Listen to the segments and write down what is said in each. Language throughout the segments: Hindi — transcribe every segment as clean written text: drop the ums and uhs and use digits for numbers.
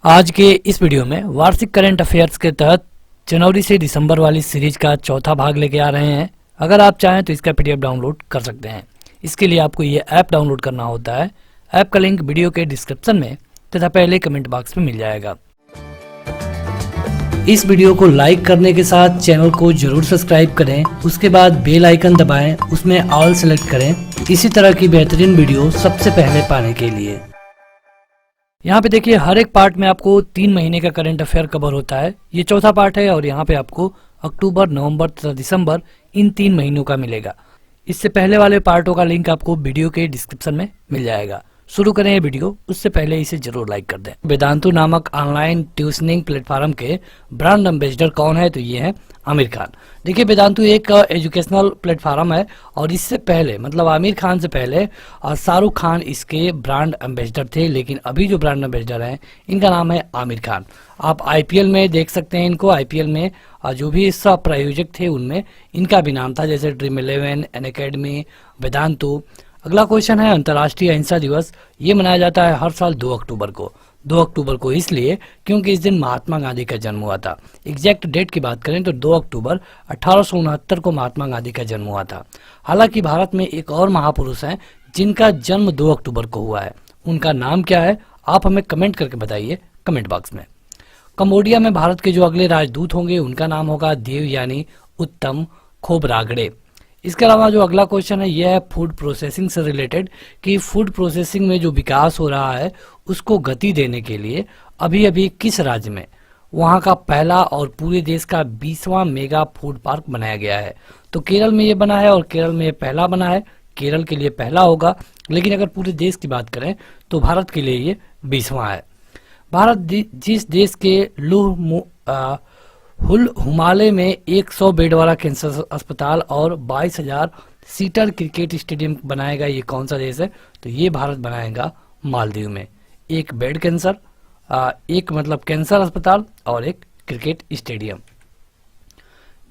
आज के इस वीडियो में वार्षिक करंट अफेयर्स के तहत जनवरी से दिसंबर वाली सीरीज का चौथा भाग लेके आ रहे हैं। अगर आप चाहें तो इसका पीडीएफ डाउनलोड कर सकते हैं। इसके लिए आपको ये ऐप डाउनलोड करना होता है। ऐप का लिंक वीडियो के डिस्क्रिप्शन में तथा पहले कमेंट बॉक्स में मिल जाएगा। इस वीडियो को लाइक करने के साथ चैनल को जरूर सब्सक्राइब करें। उसके बाद बेल आइकन दबाएं, उसमें ऑल सेलेक्ट करें इसी तरह की बेहतरीन वीडियो सबसे पहले पाने के लिए। यहाँ पे देखिए, हर एक पार्ट में आपको 3 महीने का करंट अफेयर कवर होता है। ये चौथा पार्ट है और यहाँ पे आपको अक्टूबर, नवंबर तथा दिसंबर इन 3 महीनों का मिलेगा। इससे पहले वाले पार्टों का लिंक आपको वीडियो के डिस्क्रिप्शन में मिल जाएगा। शुरू करें ये वीडियो, उससे पहले इसे जरूर लाइक कर दें। वेदांतु नामक ऑनलाइन ट्यूशनिंग प्लेटफॉर्म के ब्रांड एम्बेसडर कौन है? तो ये है आमिर खान। देखिए, वेदांतु एक एजुकेशनल प्लेटफॉर्म है और इससे पहले मतलब आमिर खान से पहले शाहरुख खान इसके ब्रांड एम्बेसडर थे, लेकिन अभी जो ब्रांड एम्बेसडर हैं इनका नाम है आमिर खान। आप आईपीएल में देख सकते हैं इनको। आईपीएल में जो भी इस प्रायोजक थे उनमें इनका भी नाम था, जैसे ड्रीम 11, एन अकेडमी, वेदांतु। अगला क्वेश्चन है, अंतर्राष्ट्रीय अहिंसा दिवस ये मनाया जाता है हर साल 2 अक्टूबर को। 2 अक्टूबर को इसलिए क्योंकि इस दिन महात्मा गांधी का जन्म हुआ था। एग्जैक्ट डेट की बात करें तो 2 अक्टूबर 1869 को महात्मा गांधी का जन्म हुआ था। हालांकि भारत में एक और महापुरुष हैं जिनका जन्म 2 अक्टूबर को हुआ है। उनका नाम क्या है? आप हमें कमेंट करके बताइए कमेंट बॉक्स में। कंबोडिया में भारत के जो अगले राजदूत होंगे उनका नाम होगा देवयानी उत्तम खोबरागड़े। इसके अलावा जो अगला क्वेश्चन है यह है फूड प्रोसेसिंग से रिलेटेड कि फूड प्रोसेसिंग में जो विकास हो रहा है उसको गति देने के लिए अभी अभी किस राज्य में वहां का पहला और पूरे देश का 20वां मेगा फूड पार्क बनाया गया है? तो केरल में ये बना है और केरल में ये पहला बना है। केरल के लिए पहला होगा, लेकिन अगर पूरे देश की बात करें तो भारत के लिए ये 20वां है। भारत जिस देश के हुल हुमाले में 100 बेड वाला कैंसर अस्पताल और 22,000 सीटर क्रिकेट स्टेडियम बनाएगा, ये कौन सा देश है? तो ये भारत बनाएगा मालदीव में। एक बेड कैंसर, एक मतलब कैंसर अस्पताल और एक क्रिकेट स्टेडियम।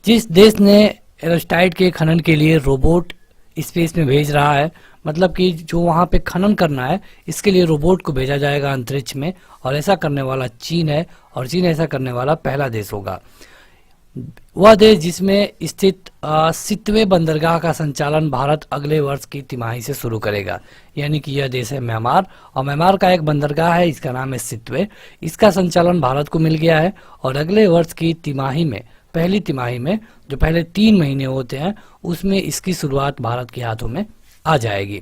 जिस देश ने एरोस्टाइट के खनन के लिए रोबोट स्पेस में भेज रहा है, मतलब कि जो वहां पे खनन करना है इसके लिए रोबोट को भेजा जाएगा अंतरिक्ष में, और ऐसा करने वाला चीन है और चीन ऐसा करने वाला पहला देश होगा। वह देश जिसमें स्थित 7वें बंदरगाह का संचालन भारत अगले वर्ष की तिमाही से शुरू करेगा, यानी कि यह देश है म्यांमार, और म्यांमार का एक बंदरगाह है, इसका नाम है सितवे। इसका संचालन भारत को मिल गया है और अगले वर्ष की तिमाही में, पहली तिमाही में जो पहले 3 महीने होते हैं उसमें इसकी शुरुआत भारत के हाथों में आ जाएगी।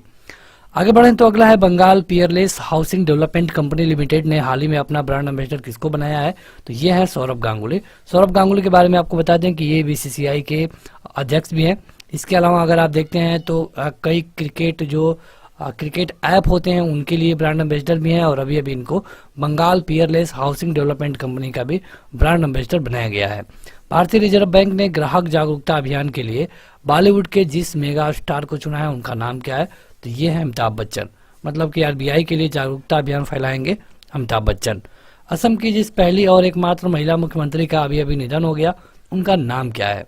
आगे बढ़ें तो अगला है Bengal Peerless Housing Development Company Limited ने हाल ही में अपना ब्रांड एम्बेसडर किसको बनाया है? तो ये है सौरभ गांगुली। सौरभ गांगुली के बारे में आपको बता दें कि ये बीसीसीआई के अध्यक्ष भी हैं। इसके अलावा अगर आप देखते हैं तो कई क्रिकेट ऐप होते हैं उनके लिए ब्रांड एम्बेसडर भी हैं, और अभी अभी इनको Bengal Peerless Housing Development Company का भी ब्रांड एम्बेसडर बनाया गया है। भारतीय रिजर्व बैंक ने ग्राहक जागरूकता अभियान के लिए बॉलीवुड के जिस मेगा स्टार को चुना है उनका नाम क्या है? तो ये है अमिताभ बच्चन। मतलब कि आरबीआई के लिए जागरूकता अभियान फैलाएंगे अमिताभ बच्चन। असम की जिस पहली और एकमात्र महिला मुख्यमंत्री का अभी अभी निधन हो गया उनका नाम क्या है?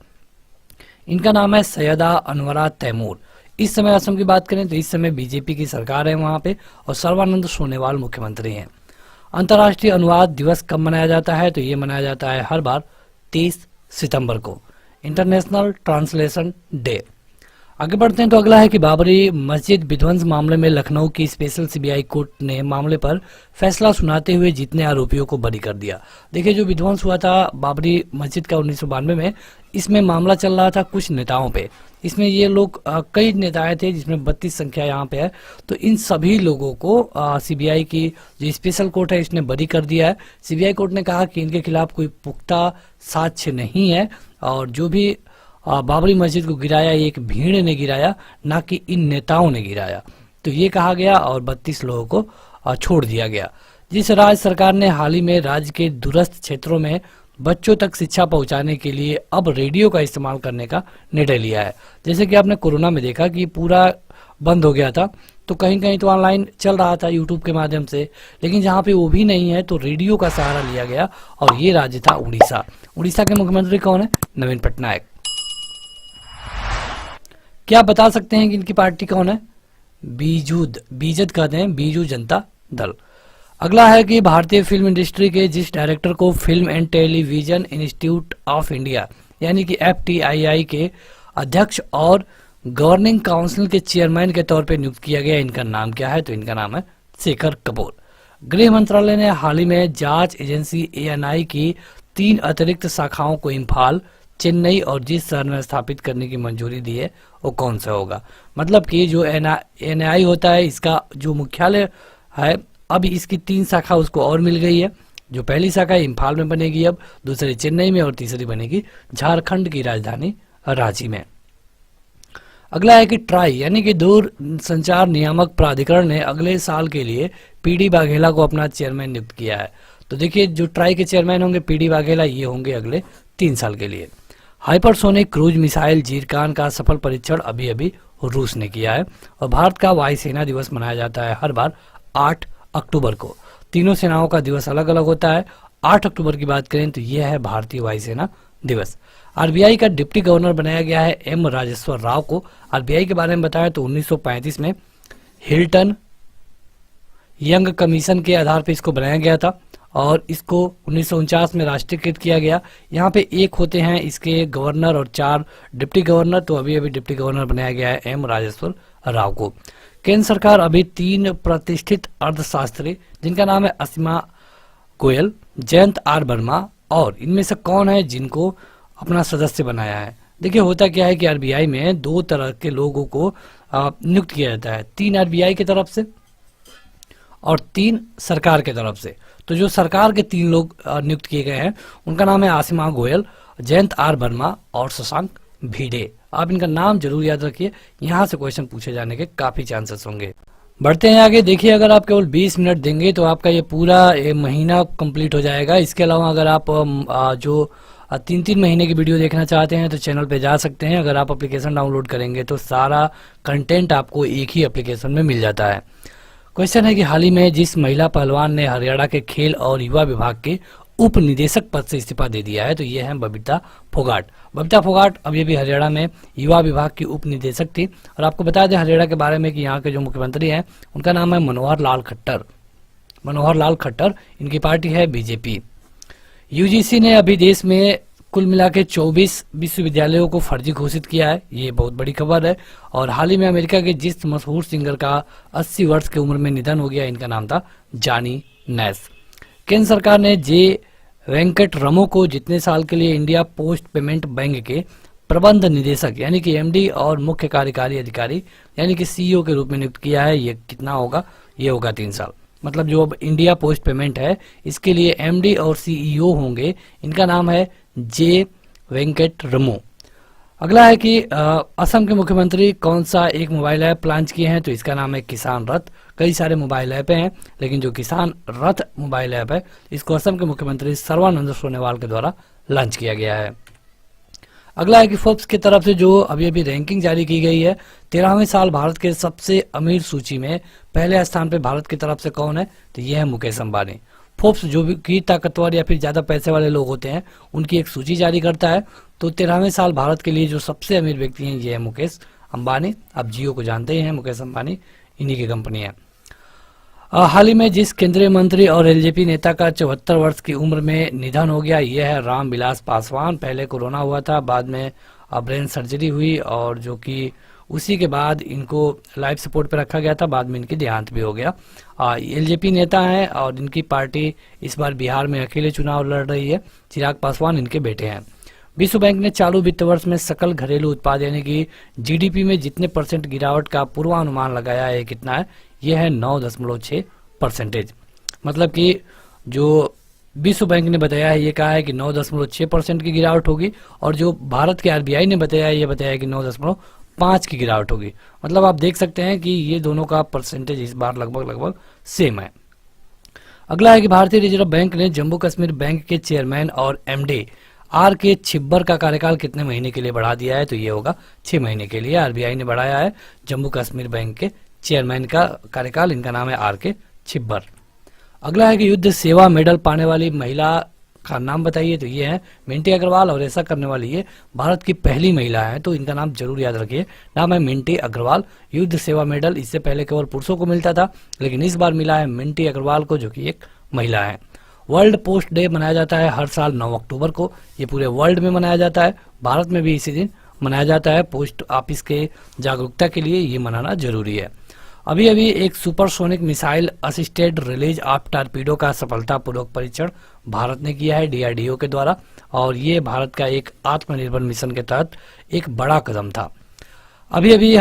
इनका नाम है सैयदा अनवरा तैमूर। इस समय असम की बात करें तो इस समय बीजेपी की सरकार है वहां पे और सर्बानंद सोनोवाल मुख्यमंत्री हैं। अंतर्राष्ट्रीय अनुवाद दिवस कब मनाया जाता है? तो ये मनाया जाता है हर बार 23 सितंबर को, इंटरनेशनल ट्रांसलेशन डे। आगे बढ़ते हैं तो अगला है कि बाबरी मस्जिद विध्वंस मामले में लखनऊ की स्पेशल सीबीआई कोर्ट ने मामले पर फैसला सुनाते हुए जितने आरोपियों को बरी कर दिया। देखिए, जो विध्वंस हुआ था बाबरी मस्जिद का 1992 में, इसमें मामला चल रहा था कुछ नेताओं पे। इसमें ये लोग कई नेताएं थे जिसमें 32 संख्या यहाँ पे है। तो इन सभी लोगों को सीबीआई की जो स्पेशल कोर्ट है इसने बरी कर दिया है। सीबीआई कोर्ट ने कहा कि इनके खिलाफ कोई पुख्ता साक्ष्य नहीं है और जो भी बाबरी मस्जिद को गिराया ये एक भीड़ ने गिराया, ना कि इन नेताओं ने गिराया। तो ये कहा गया और 32 लोगों को छोड़ दिया गया। जिस राज्य सरकार ने हाल ही में राज्य के दूरस्थ क्षेत्रों में बच्चों तक शिक्षा पहुंचाने के लिए अब रेडियो का इस्तेमाल करने का निर्णय लिया है। जैसे कि आपने कोरोना में देखा कि पूरा बंद हो गया था, तो कहीं कहीं तो ऑनलाइन चल रहा था यूट्यूब के माध्यम से, लेकिन जहाँ पे वो भी नहीं है तो रेडियो का सहारा लिया गया और ये राज्य था उड़ीसा। उड़ीसा के मुख्यमंत्री कौन है? नवीन पटनायक। क्या आप बता सकते हैं कि इनकी पार्टी कौन है? बीजद कहते हैं, बीजू जनता दल। अगला है कि भारतीय फिल्म इंडस्ट्री के जिस डायरेक्टर को film and television institute of India यानी कि FTII के अध्यक्ष और गवर्निंग काउंसिल के चेयरमैन के तौर पर नियुक्त किया गया, इनका नाम क्या है? तो इनका नाम है शेखर कपूर। गृह मंत्रालय ने हाल ही में जांच एजेंसी ANI की 3 अतिरिक्त शाखाओं को इम्फाल, चेन्नई और जिस शहर में स्थापित करने की मंजूरी दी है वो कौन सा होगा? मतलब कि जो ANI होता है इसका जो मुख्यालय है, अब इसकी 3 शाखा उसको और मिल गई है। जो पहली शाखा इम्फाल में बनेगी, अब दूसरी चेन्नई में और तीसरी बनेगी झारखंड की राजधानी रांची में। अगला है कि ट्राई यानी कि दूर संचार नियामक प्राधिकरण ने अगले साल के लिए PD वाघेला को अपना चेयरमैन नियुक्त किया है। तो देखिए जो ट्राई के चेयरमैन होंगे PD वाघेला, ये होंगे अगले 3 साल के लिए। हाइपरसोनिक क्रूज मिसाइल जीरकान का सफल परीक्षण अभी अभी रूस ने किया है और भारत का वायुसेना दिवस मनाया जाता है हर बार 8 अक्टूबर को। तीनों सेनाओं का दिवस अलग अलग होता है। 8 अक्टूबर की बात करें तो यह है भारतीय वायुसेना दिवस। RBI का डिप्टी गवर्नर बनाया गया है M राजेश्वर राव को। RBI के बारे में बताया तो 1935 में हिल्टन यंग कमीशन के आधार पर इसको बनाया गया था और इसको 1949 में राष्ट्रीयकृत किया गया। यहाँ पे एक होते हैं इसके गवर्नर और 4 डिप्टी गवर्नर, तो अभी अभी डिप्टी गवर्नर बनाया गया है M राजेश्वर राव को। केंद्र सरकार अभी 3 प्रतिष्ठित अर्थशास्त्री जिनका नाम है असीमा गोयल, जयंत R वर्मा और इनमें से कौन है जिनको अपना सदस्य बनाया है? देखिए होता क्या है कि RBI में 2 तरह के लोगों को नियुक्त किया जाता है, 3 RBI की तरफ से और 3 सरकार के तरफ से। तो जो सरकार के 3 लोग नियुक्त किए गए हैं उनका नाम है आसिमा गोयल, जयंत R वर्मा और शशांक भिडे। आप इनका नाम जरूर याद रखिए, यहाँ से क्वेश्चन पूछे जाने के काफी चांसेस होंगे। बढ़ते हैं आगे। देखिए अगर आप केवल 20 मिनट देंगे तो आपका ये पूरा महीना कंप्लीट हो जाएगा। इसके अलावा अगर आप जो 3-3 महीने की वीडियो देखना चाहते हैं तो चैनल पे जा सकते हैं। अगर आप एप्लीकेशन डाउनलोड करेंगे तो सारा कंटेंट आपको एक ही एप्लीकेशन में मिल जाता है। क्वेश्चन है कि हाल ही में जिस महिला पहलवान ने हरियाणा के खेल और युवा विभाग के उप निदेशक पद से इस्तीफा दे दिया है, तो ये है बबीता फोगाट। बबीता फोगाट अभी भी हरियाणा में युवा विभाग की उप निदेशक थी। और आपको बता दें हरियाणा के बारे में कि यहाँ के जो मुख्यमंत्री हैं उनका नाम है मनोहर लाल खट्टर। मनोहर लाल खट्टर, इनकी पार्टी है BJP। UGC ने अभी देश में कुल मिला के 24 विश्वविद्यालयों को फर्जी घोषित किया है, ये बहुत बड़ी खबर है। और हाल ही में अमेरिका के जिस मशहूर सिंगर का 80 वर्ष की उम्र में निधन हो गया, इनका नाम था जॉनी नैश। केंद्र सरकार ने J वेंकट रमो को जितने साल के लिए इंडिया पोस्ट पेमेंट बैंक के प्रबंध निदेशक यानी कि MD और मुख्य कार्यकारी अधिकारी यानी कि CEO के रूप में नियुक्त किया है। ये कितना होगा? ये होगा 3 साल। मतलब जो अब इंडिया पोस्ट पेमेंट है इसके लिए MD और CEO होंगे, इनका नाम है J वेंकट रमो। अगला है कि असम के मुख्यमंत्री कौन सा एक मोबाइल ऐप लॉन्च किए हैं, तो इसका नाम है किसान रथ। कई सारे मोबाइल ऐप हैं लेकिन जो किसान रथ मोबाइल ऐप है इसको असम के मुख्यमंत्री सर्बानंद सोनोवाल के द्वारा लॉन्च किया गया है। अगला है कि फोर्ब्स की तरफ से जो अभी अभी रैंकिंग जारी की गई है, 13वें साल भारत के सबसे अमीर सूची में पहले स्थान पे भारत की तरफ से कौन है, तो ये है मुकेश अंबानी। फोर्ब्स जो भी ताकतवर या फिर ज्यादा पैसे वाले लोग होते हैं उनकी एक सूची जारी करता है। तो 13वें साल भारत के लिए जो सबसे अमीर व्यक्ति हैं ये है मुकेश अंबानी। आप जियो को जानते ही हैं, मुकेश अंबानी इन्हीं की कंपनी है। हाल ही में जिस केंद्रीय मंत्री और LJP नेता का 74 वर्ष की उम्र में निधन हो गया, यह है रामविलास पासवान। पहले कोरोना हुआ था, बाद में ब्रेन सर्जरी हुई और जो कि उसी के बाद इनको लाइफ सपोर्ट पे रखा गया था, बाद में इनकी देहांत भी हो गया। LJP नेता हैं और इनकी पार्टी इस बार बिहार में अकेले चुनाव लड़ रही है। चिराग पासवान इनके बेटे हैं। विश्व बैंक ने चालू वित्त वर्ष में सकल घरेलू उत्पाद यानी कि GDP में जितने % गिरावट का पूर्वानुमान लगाया है, कितना है? यह है 9.6%। मतलब कि जो विश्व बैंक ने बताया है ये कहा है कि 9.6% की गिरावट होगी और जो भारत के RBI ने बताया है ये बताया है कि 9.5 की गिरावट होगी। मतलब आप देख सकते हैं कि ये दोनों का परसेंटेज इस बार लगभग सेम है। अगला है कि भारतीय रिजर्व बैंक ने जम्मू कश्मीर बैंक के चेयरमैन और MD RK छिब्बर का कार्यकाल कितने महीने के लिए बढ़ा दिया है, तो ये होगा 6 महीने के लिए। RBI ने बढ़ाया है जम्मू कश्मीर बैंक के चेयरमैन का कार्यकाल, इनका नाम है RK छिब्बर। अगला है कि युद्ध सेवा मेडल पाने वाली महिला का नाम बताइए, तो ये है मिंटी अग्रवाल, और ऐसा करने वाली ये भारत की पहली महिला है, तो इनका नाम जरूर याद रखिए। नाम है मिंटी अग्रवाल। युद्ध सेवा मेडल इससे पहले केवल पुरुषों को मिलता था, लेकिन इस बार मिला है मिंटी अग्रवाल को, जो कि एक महिला है। वर्ल्ड पोस्ट डे मनाया जाता है हर साल 9 अक्टूबर को। ये पूरे वर्ल्ड में मनाया जाता है, भारत में भी इसी दिन मनाया जाता है। पोस्ट ऑफिस के जागरूकता के लिए ये मनाना जरूरी है। अभी अभी एक supersonic missile assisted release of torpedo का सफलतापूर्वक परीक्षण भारत ने किया है DRDO के द्वारा, और ये भारत का एक आत्मनिर्भर मिशन के तहत एक बड़ा कदम था। अभी अभी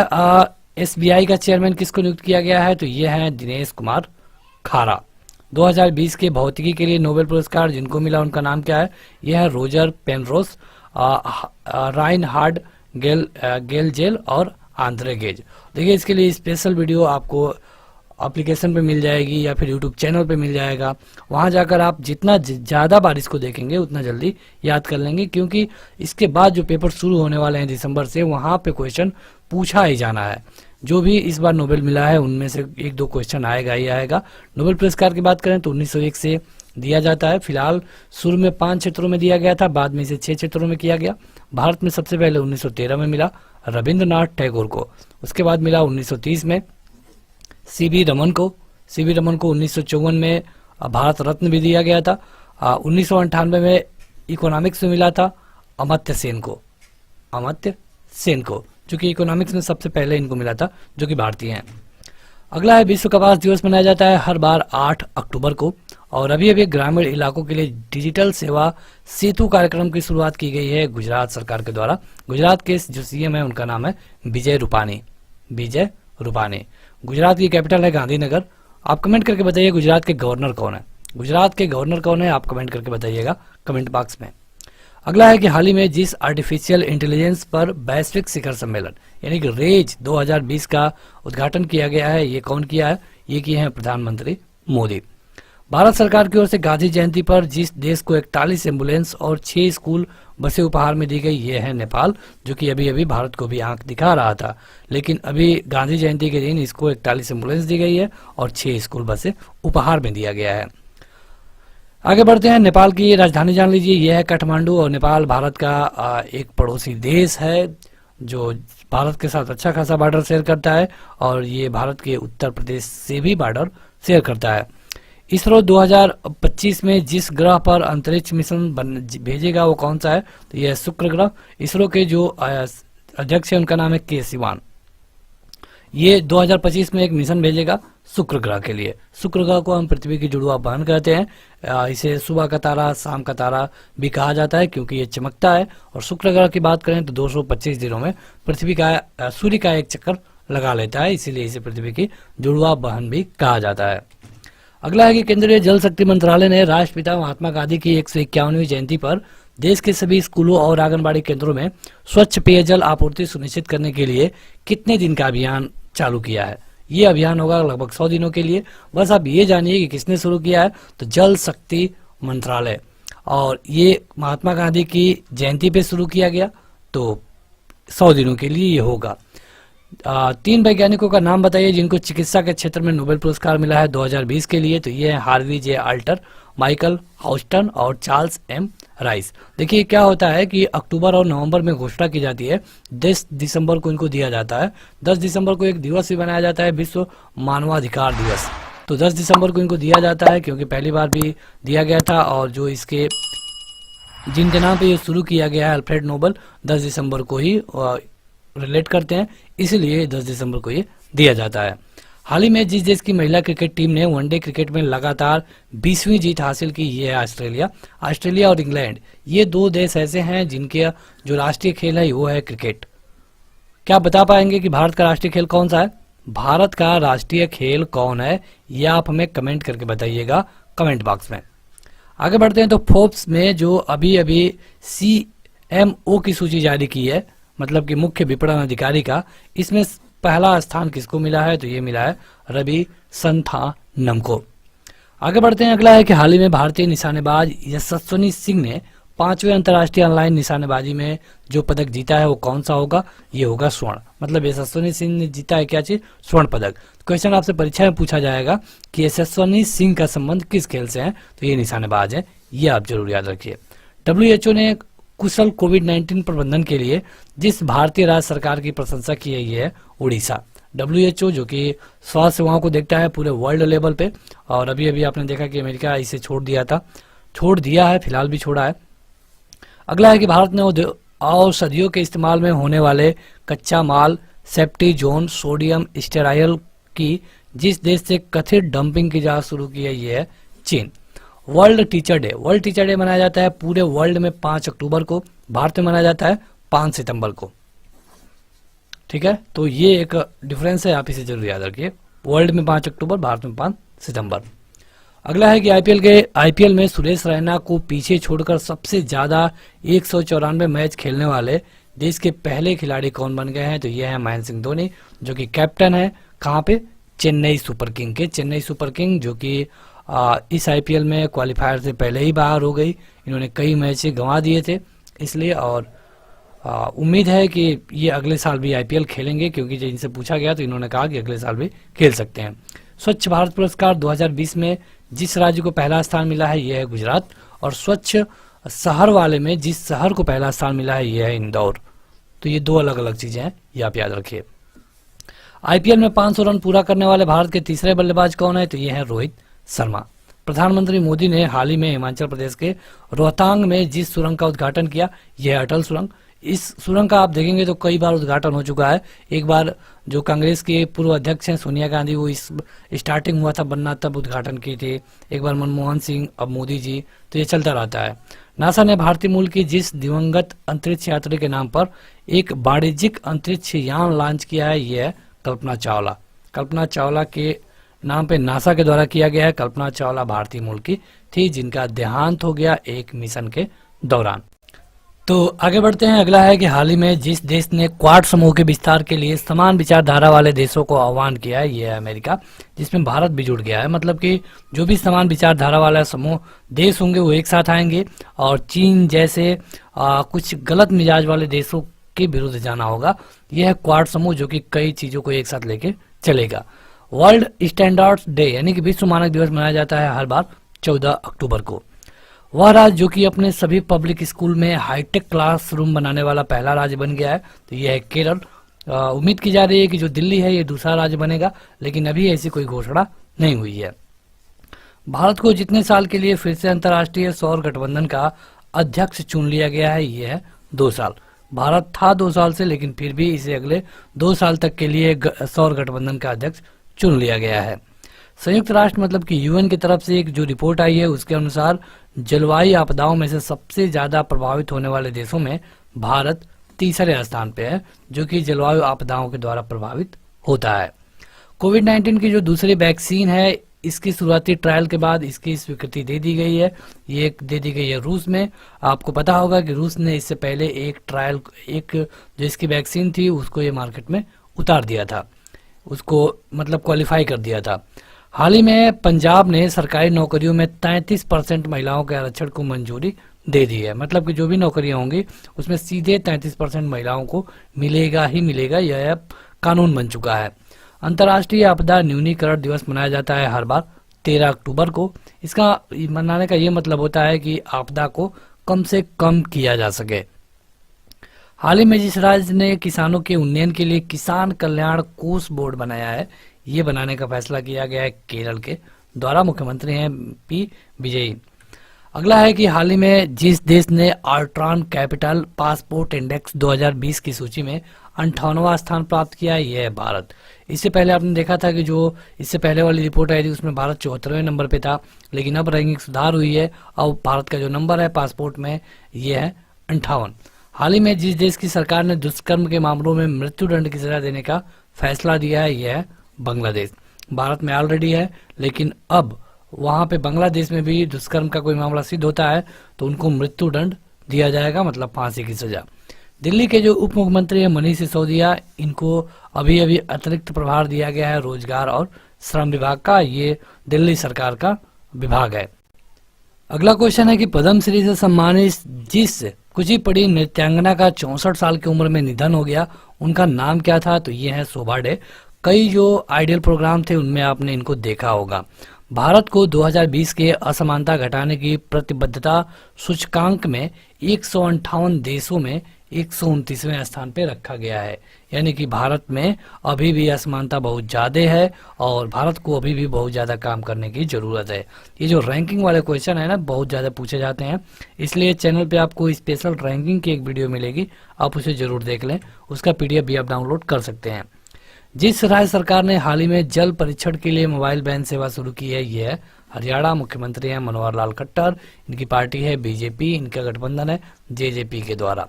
SBI का चेयरमैन किसको नियुक्त किया गया है, तो ये है दिनेश कुमार खारा। 2020 के भौतिकी के लिए नोबेल पुरस्कार जिनको मिला उनका नाम क्या है, यह है रोजर पेनरोस, राइनहार्ड गेलजेल और आंद्रे गेज। देखिए इसके लिए स्पेशल वीडियो आपको एप्लीकेशन पे मिल जाएगी या फिर यूट्यूब चैनल पे मिल जाएगा। वहां जाकर आप जितना ज़्यादा बार इसको देखेंगे उतना जल्दी याद कर लेंगे, क्योंकि इसके बाद जो पेपर शुरू होने वाले हैं दिसंबर से, वहां पे क्वेश्चन पूछा ही जाना है। जो भी इस बार नोबेल मिला है उनमें से 1-2 क्वेश्चन आएगा ही आएगा। नोबेल पुरस्कार की बात करें तो 1901 से दिया जाता है। फिलहाल शुरू में 5 क्षेत्रों में दिया गया था, बाद में इसे 6 क्षेत्रों में किया गया। भारत में सबसे पहले 1913 में मिला रविंद्रनाथ टैगोर को, उसके बाद मिला 1930 में CV रमन को। CV रमन को 1954 में भारत रत्न भी दिया गया था। 1998 में इकोनॉमिक्स में मिला था अमर्त्य सेन को, जो कि इकोनॉमिक्स में सबसे पहले इनको मिला था, जो कि भारतीय हैं। अगला है विश्व कपास दिवस मनाया जाता है हर बार 8 अक्टूबर को, और अभी अभी ग्रामीण इलाकों के लिए डिजिटल सेवा सेतु कार्यक्रम की शुरुआत की गई है गुजरात सरकार के द्वारा। गुजरात के जो CM है उनका नाम है विजय रूपानी। गुजरात की कैपिटल है गांधीनगर। आप कमेंट करके बताइए गुजरात के गवर्नर कौन है। आप कमेंट करके बताइएगा कमेंट बॉक्स में। अगला है कि हाल ही में जिस आर्टिफिशियल इंटेलिजेंस पर वैश्विक शिखर सम्मेलन यानी कि रेज 2020 का उद्घाटन किया गया है, ये कौन किया है, ये किए हैं प्रधानमंत्री मोदी। भारत सरकार की ओर से गांधी जयंती पर जिस देश को 41 एम्बुलेंस और 6 स्कूल बसें उपहार में दी गई, ये है नेपाल, जो कि अभी अभी भारत को भी आंख दिखा रहा था, लेकिन अभी गांधी जयंती के दिन इसको 41 एम्बुलेंस दी गई है और 6 स्कूल बसें उपहार में दिया गया है। आगे बढ़ते हैं। नेपाल की राजधानी जान लीजिए, यह है काठमांडू, और नेपाल भारत का एक पड़ोसी देश है जो भारत के साथ अच्छा खासा बॉर्डर शेयर करता है, और ये भारत के उत्तर प्रदेश से भी बॉर्डर शेयर करता है। इसरो 2025 में जिस ग्रह पर अंतरिक्ष मिशन भेजेगा वो कौन सा है, तो यह शुक्र ग्रह। इसरो के जो अध्यक्ष है उनका नाम है के सिवान। ये 2025 में एक मिशन भेजेगा शुक्र ग्रह के लिए। शुक्र ग्रह को हम पृथ्वी की जुड़वा बहन कहते हैं। इसे सुबह का तारा, शाम का तारा भी कहा जाता है क्योंकि ये चमकता है। और शुक्र ग्रह की बात करें तो 225 दिनों में पृथ्वी का सूर्य का एक चक्कर लगा लेता है, इसीलिए इसे पृथ्वी की जुड़वा बहन भी कहा जाता है। अगला है कि केंद्रीय जल शक्ति मंत्रालय ने राष्ट्रपिता महात्मा गांधी की 151वीं जयंती पर देश के सभी स्कूलों और आंगनबाड़ी केंद्रों में स्वच्छ पेयजल आपूर्ति सुनिश्चित करने के लिए कितने दिन का अभियान चालू किया है। ये अभियान होगा लगभग 100 दिनों के लिए। बस आप ये जानिए कि किसने शुरू किया है, तो जल शक्ति मंत्रालय, और ये महात्मा गांधी की जयंती पे शुरू किया गया, तो 100 दिनों के लिए ये होगा। 3 वैज्ञानिकों का नाम बताइए जिनको चिकित्सा के क्षेत्र में नोबेल पुरस्कार मिला है 2020 के लिए, तो ये है हार्वी जे आल्टर, माइकल हाउस्टन और चार्ल्स एम राइस। देखिए क्या होता है कि अक्टूबर और नवंबर में घोषणा की जाती है, 10 दिसंबर को इनको दिया जाता है। 10 दिसंबर को एक दिवस भी बनाया जाता है, विश्व मानवाधिकार दिवस। तो 10 दिसंबर को इनको दिया जाता है क्योंकि पहली बार भी दिया गया था, और जो इसके जिनके नाम पे ये शुरू किया गया है अल्फ्रेड नोबेल 10 दिसंबर को ही रिलेट करते हैं, इसलिए 10 दिसंबर को ये दिया जाता है। हाल ही में जिस देश की महिला क्रिकेट टीम ने वनडे क्रिकेट में लगातार 20वीं जीत हासिल की, ये है ऑस्ट्रेलिया और इंग्लैंड। ये 2 देश ऐसे हैं जिनके जो राष्ट्रीय खेल है वो है क्रिकेट। क्या बता पाएंगे कि भारत का राष्ट्रीय खेल कौन सा है? भारत का राष्ट्रीय खेल कौन है, ये आप हमें कमेंट करके बताइएगा कमेंट बॉक्स में। आगे बढ़ते हैं। तो फोर्ब्स में जो अभी अभी CMO की सूची जारी की है, मतलब कि मुख्य विपणन अधिकारी का, इसमें पहला स्थान किसको मिला है, तो ये मिला है रवि संथानम को। आगे बढ़ते हैं। अगला है कि हाल ही में भारतीय निशानेबाज यशस्विनी सिंह ने 5वें अंतर्राष्ट्रीय ऑनलाइन निशानेबाजी में जो पदक जीता है वो कौन सा होगा, ये होगा स्वर्ण। मतलब यशस्विनी सिंह ने जीता है क्या चीज, स्वर्ण पदक। क्वेश्चन आपसे परीक्षा में पूछा जाएगा कि यशस्वनी सिंह का संबंध किस खेल से है, तो ये निशानेबाज है, ये आप जरूर याद रखिए। WHO ने कुशल कोविड-19 प्रबंधन के लिए जिस भारतीय राज्य सरकार की प्रशंसा की है ये है उड़ीसा। WHO जो कि स्वास्थ्य सेवाओं को देखता है पूरे वर्ल्ड लेवल पे, और अभी अभी आपने देखा कि अमेरिका इसे छोड़ दिया है, फिलहाल भी छोड़ा है। अगला है कि भारत ने औषधियों के इस्तेमाल में होने वाले कच्चा माल सेप्टिजोन सोडियम स्टेराइल की जिस देश से कथित डंपिंग की जांच शुरू की है ये है चीन। वर्ल्ड टीचर डे मनाया जाता है पूरे वर्ल्ड में 5 अक्टूबर को, भारत में मनाया जाता है 5 सितंबर को। ठीक है, तो ये एक डिफरेंस है, आप इसे जरूर याद रखिए। वर्ल्ड में 5 अक्टूबर, भारत में 5 सितंबर। अगला है कि आईपीएल में सुरेश रैना को पीछे छोड़कर सबसे ज्यादा 194 मैच खेलने वाले देश के पहले खिलाड़ी कौन बन गए हैं, तो ये है महेंद्र सिंह धोनी, जो कि कैप्टन है कहाँ पे, चेन्नई सुपर किंग जो कि इस आईपीएल में क्वालिफायर से पहले ही बाहर हो गई। इन्होंने कई मैच गंवा दिए थे इसलिए, और उम्मीद है कि ये अगले साल भी आईपीएल खेलेंगे, क्योंकि जब इनसे पूछा गया तो इन्होंने कहा कि अगले साल भी खेल सकते हैं। स्वच्छ भारत पुरस्कार 2020 में जिस राज्य को पहला स्थान मिला है यह है गुजरात, और स्वच्छ शहर वाले में जिस शहर को पहला स्थान मिला है यह है इंदौर। तो ये 2 अलग अलग चीजें हैं, ये आप याद रखिए। आईपीएल में 500 रन पूरा करने वाले भारत के तीसरे बल्लेबाज कौन है, तो ये है रोहित शर्मा। प्रधानमंत्री मोदी ने हाल ही में हिमाचल प्रदेश के रोहतांग में जिस सुरंग का उद्घाटन किया यह है अटल सुरंग। इस सुरंग का आप देखेंगे तो कई बार उद्घाटन हो चुका है। एक बार जो कांग्रेस के पूर्व अध्यक्ष हैं सोनिया गांधी, वो इस स्टार्टिंग हुआ था बनना तब उद्घाटन की थी, एक बार मनमोहन सिंह, अब मोदी जी, तो ये चलता रहता है। नासा ने भारतीय मूल की जिस दिवंगत अंतरिक्ष यात्री के नाम पर एक वाणिज्यिक अंतरिक्ष यान लॉन्च किया है यह है कल्पना चावला के नाम पे नासा के द्वारा किया गया है। कल्पना चावला भारतीय मूल की थी जिनका देहांत हो गया एक मिशन के दौरान। तो आगे बढ़ते हैं। अगला है कि हाल ही में जिस देश ने क्वाड समूह के विस्तार के लिए समान विचारधारा वाले देशों को आह्वान किया है यह है अमेरिका, जिसमें भारत भी जुड़ गया है। मतलब कि जो भी समान विचारधारा वाला समूह देश होंगे वो एक साथ आएंगे, और चीन जैसे कुछ गलत मिजाज वाले देशों के विरुद्ध जाना होगा। यह है क्वाड समूह जो कि कई चीजों को एक साथ लेके चलेगा। वर्ल्ड स्टैंडर्ड्स डे यानी कि विश्व मानक दिवस मनाया जाता है हर बार 14 अक्टूबर को। वह राज्य जो कि अपने सभी पब्लिक स्कूल में हाईटेक क्लासरूम बनाने वाला पहला राज्य बन गया है, तो यह है केरल। उम्मीद की जा रही है कि जो दिल्ली है ये दूसरा राज्य बनेगा, लेकिन अभी ऐसी कोई घोषणा नहीं हुई है। भारत को जितने साल के लिए फिर से अंतर्राष्ट्रीय सौर गठबंधन का अध्यक्ष चुन लिया गया है ये है 2 साल। भारत था 2 साल से, लेकिन फिर भी इसे अगले 2 साल तक के लिए सौर गठबंधन का अध्यक्ष चुन लिया गया है। संयुक्त राष्ट्र मतलब कि यूएन की तरफ से एक जो रिपोर्ट आई है उसके अनुसार जलवायु आपदाओं में से सबसे ज्यादा प्रभावित होने वाले देशों में भारत तीसरे स्थान पे है, जो कि जलवायु आपदाओं के द्वारा प्रभावित होता है। कोविड-19 की जो दूसरी वैक्सीन है इसकी शुरुआती ट्रायल के बाद इसकी स्वीकृति दे दी गई है। ये दे दी गई है रूस में। आपको पता होगा कि रूस ने इससे पहले एक जो इसकी वैक्सीन थी उसको ये मार्केट में उतार दिया था, उसको मतलब क्वालिफाई कर दिया था। हाल ही में पंजाब ने सरकारी नौकरियों में 33% महिलाओं के आरक्षण को मंजूरी दे दी है। मतलब कि जो भी नौकरियां होंगी उसमें सीधे 33% महिलाओं को मिलेगा ही मिलेगा, यह कानून बन चुका है। अंतर्राष्ट्रीय आपदा न्यूनीकरण दिवस मनाया जाता है हर बार 13 अक्टूबर को। इसका मनाने का ये मतलब होता है कि आपदा को कम से कम किया जा सके। हाल ही में जिस राज्य ने किसानों के उन्नयन के लिए किसान कल्याण कोष बोर्ड बनाया है, ये बनाने का फैसला किया गया है केरल के द्वारा। मुख्यमंत्री हैं पी विजयी। अगला है कि हाल ही में जिस देश ने आर्ट्रॉन कैपिटल पासपोर्ट इंडेक्स 2020 की सूची में 58वां स्थान प्राप्त किया है, यह है भारत। इससे पहले आपने देखा था कि जो इससे पहले वाली रिपोर्ट आई थी उसमें भारत 74वें नंबर पे था, लेकिन अब रैंकिंग सुधार हुई है। अब भारत का जो नंबर है पासपोर्ट में ये है 58। हाल ही में जिस देश की सरकार ने दुष्कर्म के मामलों में मृत्युदंड की सजा देने का फैसला दिया है यह है बांग्लादेश। भारत में ऑलरेडी है, लेकिन अब वहां पे बांग्लादेश में भी दुष्कर्म का कोई मामला सिद्ध होता है तो उनको मृत्युदंड दिया जाएगा, मतलब फांसी की सजा। दिल्ली के जो उप मुख्यमंत्री है मनीष सिसोदिया, इनको अभी अभी अतिरिक्त प्रभार दिया गया है रोजगार और श्रम विभाग का। ये दिल्ली सरकार का विभाग है। अगला क्वेश्चन है कि पद्मश्री से सम्मानित जिस कुचिपुड़ी नृत्यांगना का 64 साल की उम्र में निधन हो गया, उनका नाम क्या था, तो ये है शोभा डे। कई जो आइडियल प्रोग्राम थे उनमें आपने इनको देखा होगा। भारत को 2020 के असमानता घटाने की प्रतिबद्धता सूचकांक में 158 देशों में 129वें स्थान पे रखा गया है। यानी कि भारत में अभी भी असमानता बहुत ज़्यादा है और भारत को अभी भी बहुत ज़्यादा काम करने की ज़रूरत है। ये जो रैंकिंग वाले क्वेश्चन है ना, बहुत ज़्यादा पूछे जाते हैं, इसलिए चैनल पे आपको स्पेशल रैंकिंग की एक वीडियो मिलेगी, आप उसे ज़रूर देख लें। उसका PDF भी आप डाउनलोड कर सकते हैं। जिस राज्य सरकार ने हाल ही में जल परीक्षण के लिए मोबाइल वैन सेवा शुरू की है, ये है हरियाणा। मुख्यमंत्री हैं मनोहर लाल खट्टर, इनकी पार्टी है BJP, इनका गठबंधन है JJP के द्वारा।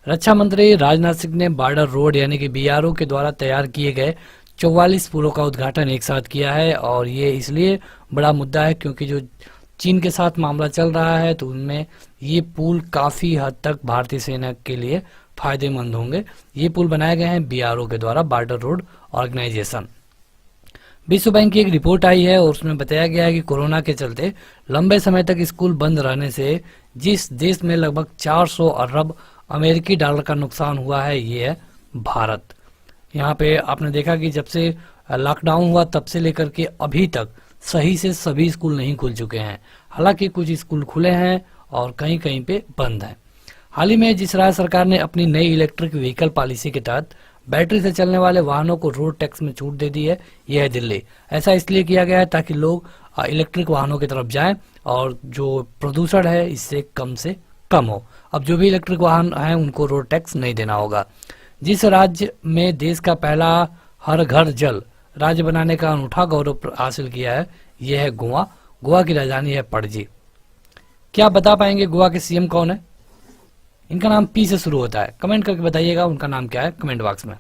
रक्षा मंत्री राजनाथ सिंह ने बॉर्डर रोड यानी कि BRO के द्वारा तैयार किए गए 44 पुलों का उद्घाटन एक साथ किया है। और ये इसलिए बड़ा मुद्दा है क्योंकि जो चीन के साथ मामला चल रहा है तो उनमें ये पुल काफ़ी हद तक भारतीय सेना के लिए फायदेमंद होंगे। ये पुल बनाए गए हैं BRO के द्वारा, बॉर्डर रोड ऑर्गेनाइजेशन। विश्व बैंक की एक रिपोर्ट आई है और उसमें बताया गया है कि कोरोना के चलते लंबे समय तक स्कूल बंद रहने से जिस देश में लगभग 400 अरब अमेरिकी डॉलर का नुकसान हुआ है, ये है भारत। यहाँ पे आपने देखा कि जब से लॉकडाउन हुआ तब से लेकर के अभी तक सही से सभी स्कूल नहीं खुल चुके हैं। हालांकि कुछ स्कूल खुले हैं और कहीं कहीं पे बंद हैं। हाल ही में जिस राज्य सरकार ने अपनी नई इलेक्ट्रिक व्हीकल पॉलिसी के तहत बैटरी से चलने वाले वाहनों को रोड टैक्स में छूट दे दी है, यह है दिल्ली। ऐसा इसलिए किया गया है ताकि लोग इलेक्ट्रिक वाहनों की तरफ जाएं और जो प्रदूषण है इससे कम हो। अब जो भी इलेक्ट्रिक वाहन हैं उनको रोड टैक्स नहीं देना होगा। जिस राज्य में देश का पहला हर घर जल राज्य बनाने का अनूठा गौरव हासिल किया है, यह है गोवा। गोवा की राजधानी है पणजी। क्या आप बता पाएंगे गोवा के CM कौन है? इनका नाम P से शुरू होता है। कमेंट करके बताइएगा उनका नाम क्या है कमेंट बॉक्स में।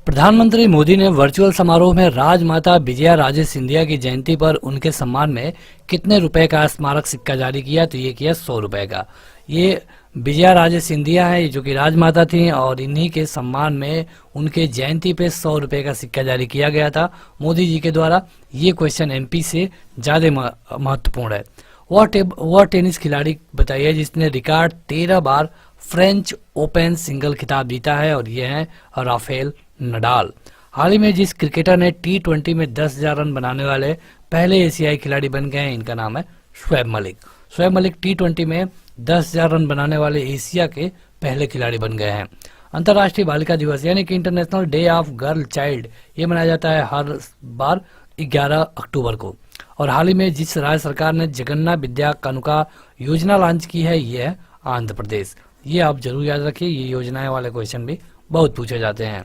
प्रधानमंत्री मोदी ने वर्चुअल समारोह में राजमाता विजया राजे सिंधिया की जयंती पर उनके सम्मान में कितने रुपए का स्मारक सिक्का जारी किया? तो ये किया 100 रुपए का। ये विजया राजे सिंधिया है जो कि राजमाता थी और इन्हीं के सम्मान में उनके जयंती पे 100 रुपए का सिक्का जारी किया गया था मोदी जी के द्वारा। ये क्वेश्चन MP से ज्यादा महत्वपूर्ण है। वह टेनिस खिलाड़ी बताइए जिसने रिकॉर्ड 13 बार फ्रेंच ओपन सिंगल खिताब जीता है, और ये है राफेल नडाल। हाल ही में जिस क्रिकेटर ने T20 में 10,000 रन बनाने वाले पहले एशियाई खिलाड़ी बन गए हैं, इनका नाम है शोएब मलिक। शोएब मलिक T20 में 10,000 रन बनाने वाले एशिया के पहले खिलाड़ी बन गए हैं। अंतर्राष्ट्रीय बालिका दिवस यानी कि international day of girl child, ये मनाया जाता है हर बार 11 अक्टूबर को। और हाल ही में जिस राज्य सरकार ने जगन्नाथ विद्या कानुका योजना लॉन्च की है, ये है आंध्र प्रदेश। ये आप जरूर याद रखिए, ये योजनाएं वाले क्वेश्चन भी बहुत पूछे जाते हैं।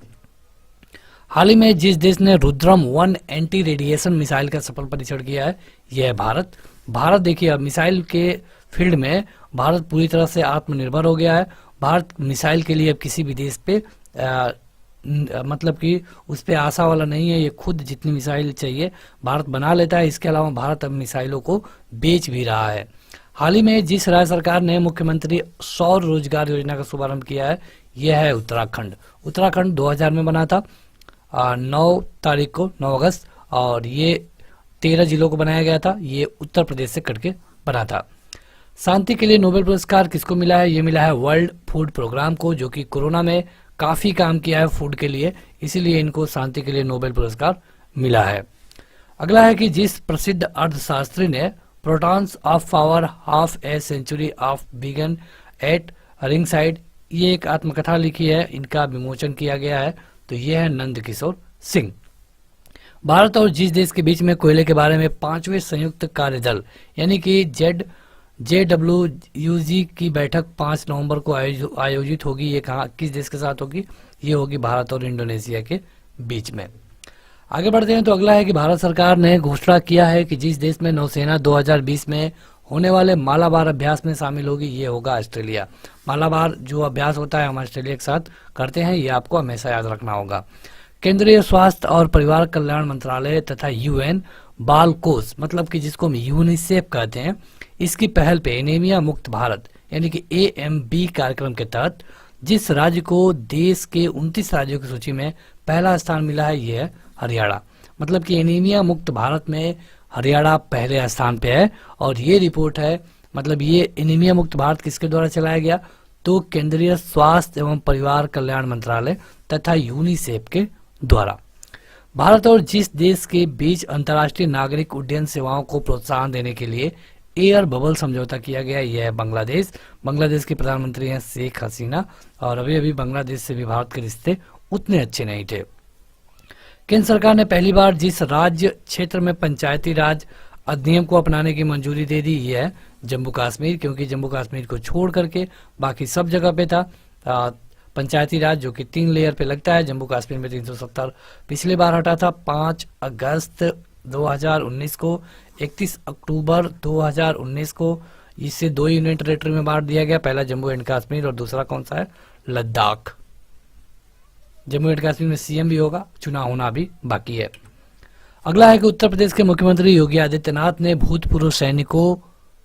हाल ही में जिस देश ने रुद्रम 1 एंटी रेडिएशन मिसाइल का सफल परीक्षण किया है, यह है भारत। भारत देखिए अब मिसाइल के फील्ड में भारत पूरी तरह से आत्मनिर्भर हो गया है। भारत मिसाइल के लिए अब किसी भी देश पे मतलब कि उस पे आशा वाला नहीं है। ये खुद जितनी मिसाइल चाहिए भारत बना लेता है। इसके अलावा भारत अब मिसाइलों को बेच भी रहा है। हाल ही में जिस राज्य सरकार ने मुख्यमंत्री सौर रोजगार योजना का शुभारंभ किया है, यह है उत्तराखंड। उत्तराखंड 2000 में बना था 9 तारीख को, 9 अगस्त, और ये 13 जिलों को बनाया गया था। ये उत्तर प्रदेश से कट के बना था। शांति के लिए नोबेल पुरस्कार किसको मिला है? ये मिला है वर्ल्ड फूड प्रोग्राम को, जो कि कोरोना में काफी काम किया है फूड के लिए, इसीलिए इनको शांति के लिए नोबेल पुरस्कार मिला है। अगला है कि जिस प्रसिद्ध अर्थशास्त्री ने protons of power half a century of began at ringside, ये एक आत्मकथा लिखी है, इनका विमोचन किया गया है, तो ये है नंद किशोर सिंह। भारत और जिस देश के बीच में कोयले के बारे में 5वें संयुक्त कार्यदल यानी कि JWUG की बैठक 5 नवंबर को आयोजित होगी। ये कहाँ किस देश के साथ होगी? ये होगी भारत और इंडोनेशिया के बीच में। आगे बढ़ते हैं तो अगला है कि भारत सरकार ने घोषणा किया है कि जिस देश में नौसेना 2020 में होने वाले मालाबार अभ्यास में शामिल होगी, ये होगा ऑस्ट्रेलिया। मालाबार जो अभ्यास होता है हम ऑस्ट्रेलिया के साथ करते हैं, ये आपको हमेशा याद रखना होगा। केंद्रीय स्वास्थ्य और परिवार कल्याण मंत्रालय तथा UN बाल कोष, मतलब कि जिसको हम यूनिसेफ कहते हैं, इसकी पहल पे एनीमिया मुक्त भारत यानी कि AMB कार्यक्रम के तहत जिस राज्य को देश के 29 राज्यों की सूची में पहला स्थान मिला है, ये है हरियाणा। मतलब कि एनीमिया मुक्त भारत में हरियाणा पहले स्थान पे है। और ये रिपोर्ट है, मतलब ये एनीमिया मुक्त भारत किसके द्वारा चलाया गया? तो केंद्रीय स्वास्थ्य एवं परिवार कल्याण मंत्रालय तथा यूनिसेफ के द्वारा। भारत और जिस देश के बीच अंतर्राष्ट्रीय नागरिक उड्डयन सेवाओं को प्रोत्साहन देने के लिए एयर बबल समझौता किया गया, यह है बांग्लादेश। बांग्लादेश के प्रधानमंत्री हैं शेख हसीना, और अभी अभी बांग्लादेश से भी भारत के रिश्ते उतने अच्छे नहीं थे। केंद्र सरकार ने पहली बार जिस राज्य क्षेत्र में पंचायती राज अधिनियम को अपनाने की मंजूरी दे दी, यह है जम्मू कश्मीर, क्योंकि जम्मू कश्मीर को छोड़ करके बाकी सब जगह पे था पंचायती राज, जो कि 3 लेयर पे लगता है। जम्मू कश्मीर में 370 पिछली बार हटा था 5 अगस्त 2019 को, 31 अक्टूबर 2019 को इसे 2 यूनियन टेरिटरी में बांट दिया गया, पहला जम्मू एंड कश्मीर और दूसरा कौन सा है, लद्दाख। जम्मू एंड कश्मीर में सीएम भी होगा, चुनाव होना भी बाकी है। अगला है कि उत्तर प्रदेश के मुख्यमंत्री योगी आदित्यनाथ ने भूतपूर्व सैनिकों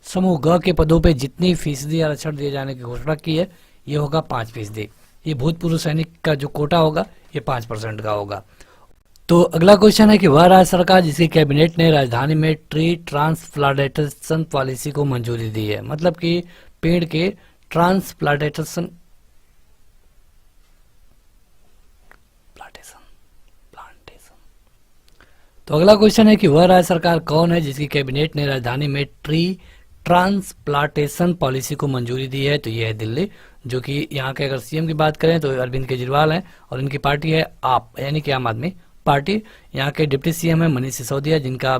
समूह ग के पदों पे जितनी फीसदी आरक्षण दिए जाने की घोषणा की है, ये होगा 5%। ये भूतपूर्व सैनिक का जो कोटा होगा ये 5% का होगा। तो अगला क्वेश्चन है कि वह राज्य सरकार जिसकी कैबिनेट ने राजधानी में ट्री ट्रांसप्लांटेशन पॉलिसी को मंजूरी दी है, मतलब कि पेड़ के ट्रांसप्लांटेशन तो अगला क्वेश्चन है कि वह राज्य सरकार कौन है जिसकी कैबिनेट ने राजधानी में ट्री ट्रांसप्लांटेशन पॉलिसी को मंजूरी दी है, तो यह है दिल्ली। जो कि यहाँ के अगर सीएम की बात करें तो अरविंद केजरीवाल हैं, और इनकी पार्टी है आप, यानी कि आम आदमी पार्टी। यहाँ के डिप्टी सीएम है मनीष सिसोदिया, जिनका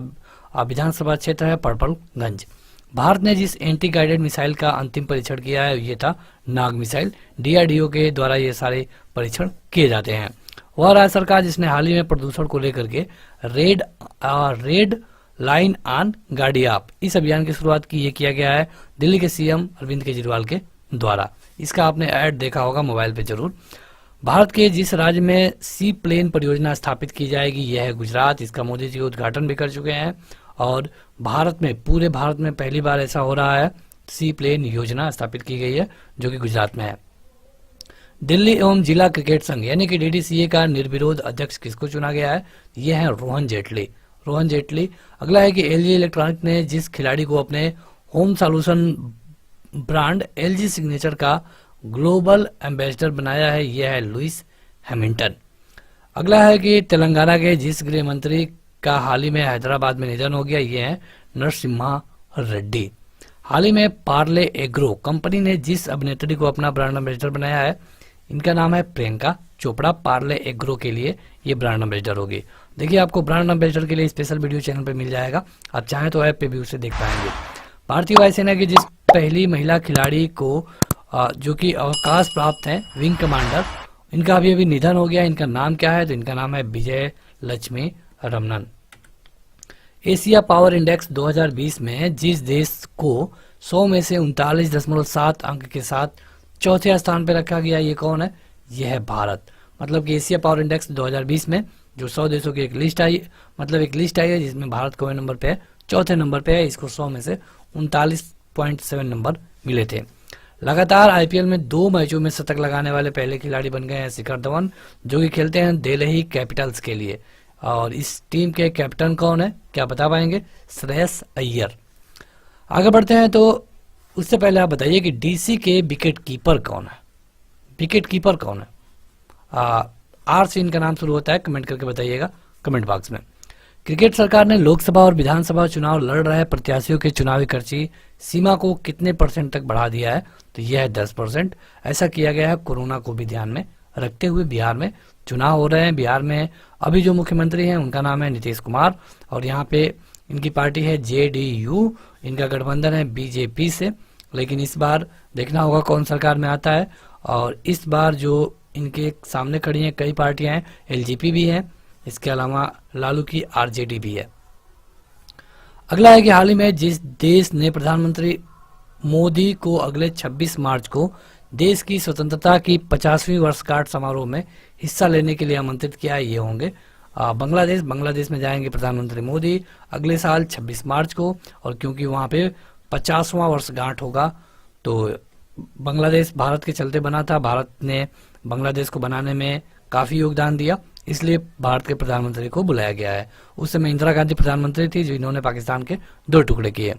विधानसभा क्षेत्र है पड़पड़गंज। भारत ने जिस एंटी गाइडेड मिसाइल का अंतिम परीक्षण किया है, ये था नाग मिसाइल। डीआरडीओ के द्वारा ये सारे परीक्षण किए जाते हैं। वह राज्य सरकार जिसने हाल ही में प्रदूषण को लेकर के रेड लाइन ऑन गाड़ी आप इस अभियान की शुरुआत की, ये किया गया है दिल्ली के सीएम अरविंद केजरीवाल के द्वारा। इसका आपने ऐड देखा होगा मोबाइल पे जरूर। भारत के जिस राज्य में सी प्लेन परियोजना स्थापित की जाएगी, यह है गुजरात। इसका मोदी जी उद्घाटन भी कर चुके हैं, और भारत में, पूरे भारत में पहली बार ऐसा हो रहा है, सी प्लेन योजना स्थापित की गई है जो कि गुजरात में है। दिल्ली एवं जिला क्रिकेट संघ यानी कि डीडीसीए का निर्विरोध अध्यक्ष किसको चुना गया है, यह है रोहन जेटली। रोहन जेटली। अगला है कि एलजी इलेक्ट्रॉनिक ने जिस खिलाड़ी को अपने home solution brand LG signature का ग्लोबल एम्बेसडर बनाया है, यह है लुइस हैमिल्टन। अगला है कि तेलंगाना के जिस गृह मंत्री का हाल ही में हैदराबाद में निधन हो गया, यह है नरसिम्हा रेड्डी। हाल ही में पार्ले एग्रो कंपनी ने जिस अभिनेत्री को अपना ब्रांड एम्बेसडर बनाया है, इनका नाम है प्रियंका चोपड़ा। पार्ले एग्रो के लिए ये ब्रांड एम्बेसडर होगी। देखिए, आपको ब्रांड एम्बेसडर के लिए स्पेशल वीडियो चैनल पे मिल जाएगा, आप चाहें तो ऐप पे भी उसे देख पाएंगे। भारतीय वायुसेना की जिस पहली महिला खिलाड़ी को जो कि अवकाश प्राप्त है, विंग कमांडर, इनका अभी अभी निधन हो गया। इनका नाम क्या है, तो इनका नाम है Vijay Lakshmi Ramanan. Asia Power Index 2020 में जिस देश को 100 में से 39.7 अंक के साथ चौथे स्थान पर रखा गया, ये कौन है, यह है भारत। मतलब कि एशिया पावर इंडेक्स 2020 में जो 100 देशों की एक लिस्ट आई, मतलब एक लिस्ट आई है जिसमें भारत कौन नंबर पे है, चौथे नंबर पे है। इसको 100 में से 39.7 नंबर मिले थे। लगातार आईपीएल में 2 मैचों में शतक लगाने वाले पहले खिलाड़ी बन गए हैं शिखर धवन, जो कि खेलते हैं दिल्ली कैपिटल्स के लिए। और इस टीम के कैप्टन कौन है, क्या बता पाएंगे, श्रेयस अय्यर। आगे बढ़ते हैं, तो उससे पहले आप बताइए कि डीसी के विकेट कीपर कौन है, विकेट कीपर कौन है। आर से इनका नाम शुरू होता है, कमेंट करके बताइएगा कमेंट बॉक्स में। क्रिकेट सरकार ने लोकसभा और विधानसभा चुनाव लड़ रहे प्रत्याशियों के चुनावी खर्ची सीमा को कितने % तक बढ़ा दिया है, तो यह है 10%। ऐसा किया गया है कोरोना को भी ध्यान में रखते हुए। बिहार में चुनाव हो रहे हैं, बिहार में अभी जो मुख्यमंत्री हैं उनका नाम है नीतीश कुमार, और यहाँ पे इनकी पार्टी है जेडीयू, इनका गठबंधन है बीजेपी से। लेकिन इस बार देखना होगा कौन सरकार में आता है। और इस बार जो इनके सामने खड़ी हैं कई पार्टियां हैं, एलजेपी भी है, इसके अलावा लालू की आरजेडी भी है। अगला है कि हाल ही में जिस देश ने प्रधानमंत्री मोदी को अगले 26 मार्च को देश की स्वतंत्रता की 50वीं वर्षगांठ समारोह में हिस्सा लेने के लिए आमंत्रित किया है, ये होंगे बांग्लादेश। बांग्लादेश में जाएंगे प्रधानमंत्री मोदी अगले साल 26 मार्च को, और क्योंकि वहां पे 50वां वर्षगांठ होगा, तो बांग्लादेश भारत के चलते बना था, भारत ने बांग्लादेश को बनाने में काफी योगदान दिया, इसलिए भारत के प्रधानमंत्री को बुलाया गया है। उस समय इंदिरा गांधी प्रधानमंत्री थी, जो इन्होंने पाकिस्तान के 2 टुकड़े किए।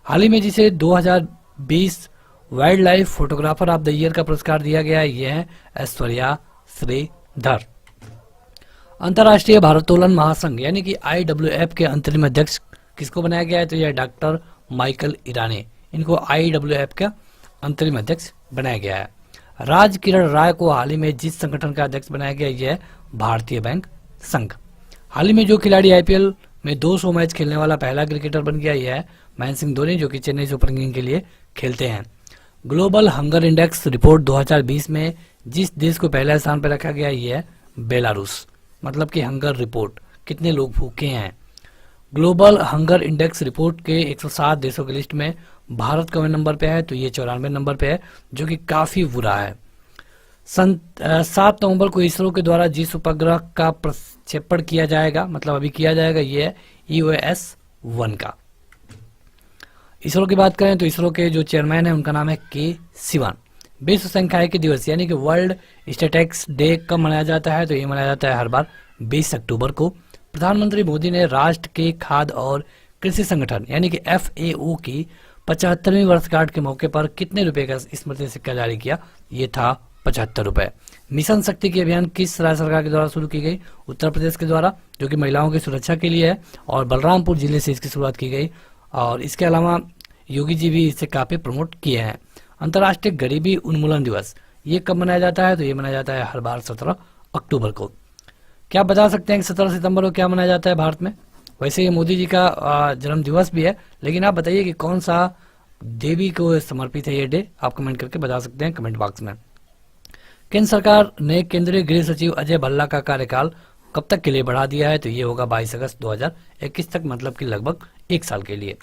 हाल ही में जिसे 2020 wild life photographer of the year का पुरस्कार दिया गया है, यह है ऐश्वर्या श्रीधर। अंतर्राष्ट्रीय भारोत्तोलन महासंघ यानी कि IWF के अंतरिम अध्यक्ष किसको बनाया गया है? तो यह डॉक्टर माइकल ईरानी, इनको IWF का अंतरिम अध्यक्ष बनाया गया है। राज किरण राय को हाल ही में जिस संगठन का अध्यक्ष बनाया गया यह है भारतीय बैंक संघ। हाल ही में जो खिलाड़ी IPL में 200 मैच खेलने वाला पहला क्रिकेटर बन गया यह है महेंद्र सिंह धोनी, जो कि चेन्नई सुपर किंग के लिए खेलते हैं। ग्लोबल हंगर इंडेक्स रिपोर्ट 2020 में जिस देश को पहले स्थान पर रखा गया यह है बेलारूस। मतलब कि हंगर रिपोर्ट, कितने लोग भूखे हैं। ग्लोबल हंगर इंडेक्स रिपोर्ट के 107 देशों की लिस्ट में भारत कौन नंबर पे है? तो ये 94 नंबर पे है, जो कि काफी बुरा है। 7 नवंबर को इसरो के द्वारा जिस उपग्रह का प्रक्षेपण किया जाएगा, मतलब अभी किया जाएगा, ये है EOS-1 का। इसरो की बात करें तो इसरो के जो चेयरमैन है उनका नाम है के सिवान। विश्व सांख्यिकी दिवस यानी कि वर्ल्ड स्टैटिस्टिक्स डे कब मनाया जाता है? तो ये मनाया जाता है हर बार 20 अक्टूबर को। प्रधानमंत्री मोदी ने राष्ट्र के खाद्य और कृषि संगठन यानी कि FAO की 75वीं वर्षगांठ के मौके पर कितने रुपए का स्मृति सिक्का जारी किया? ये था 75 रुपए। मिशन शक्ति के अभियान किस राज्य सरकार के द्वारा शुरू की गई? उत्तर प्रदेश के द्वारा, जो कि महिलाओं की सुरक्षा के लिए है, और बलरामपुर जिले से इसकी शुरुआत की गई। और इसके अलावा योगी जी भी इसे काफी प्रमोट किए हैं। अंतर्राष्ट्रीय गरीबी उन्मूलन दिवस ये कब मनाया जाता है? तो ये मनाया जाता है हर बार 17 अक्टूबर को। क्या आप बता सकते हैं कि 17 सितंबर को क्या मनाया जाता है भारत में? वैसे ये मोदी जी का जन्म दिवस भी है, लेकिन आप बताइए कि कौन सा देवी को समर्पित है ये डे? आप कमेंट करके बता सकते हैं कमेंट बॉक्स में। केंद्र सरकार ने केंद्रीय गृह सचिव अजय भल्ला का कार्यकाल कब तक के लिए बढ़ा दिया है? तो ये होगा 22 अगस्त 2021 तक, मतलब कि लगभग 1 साल के लिए।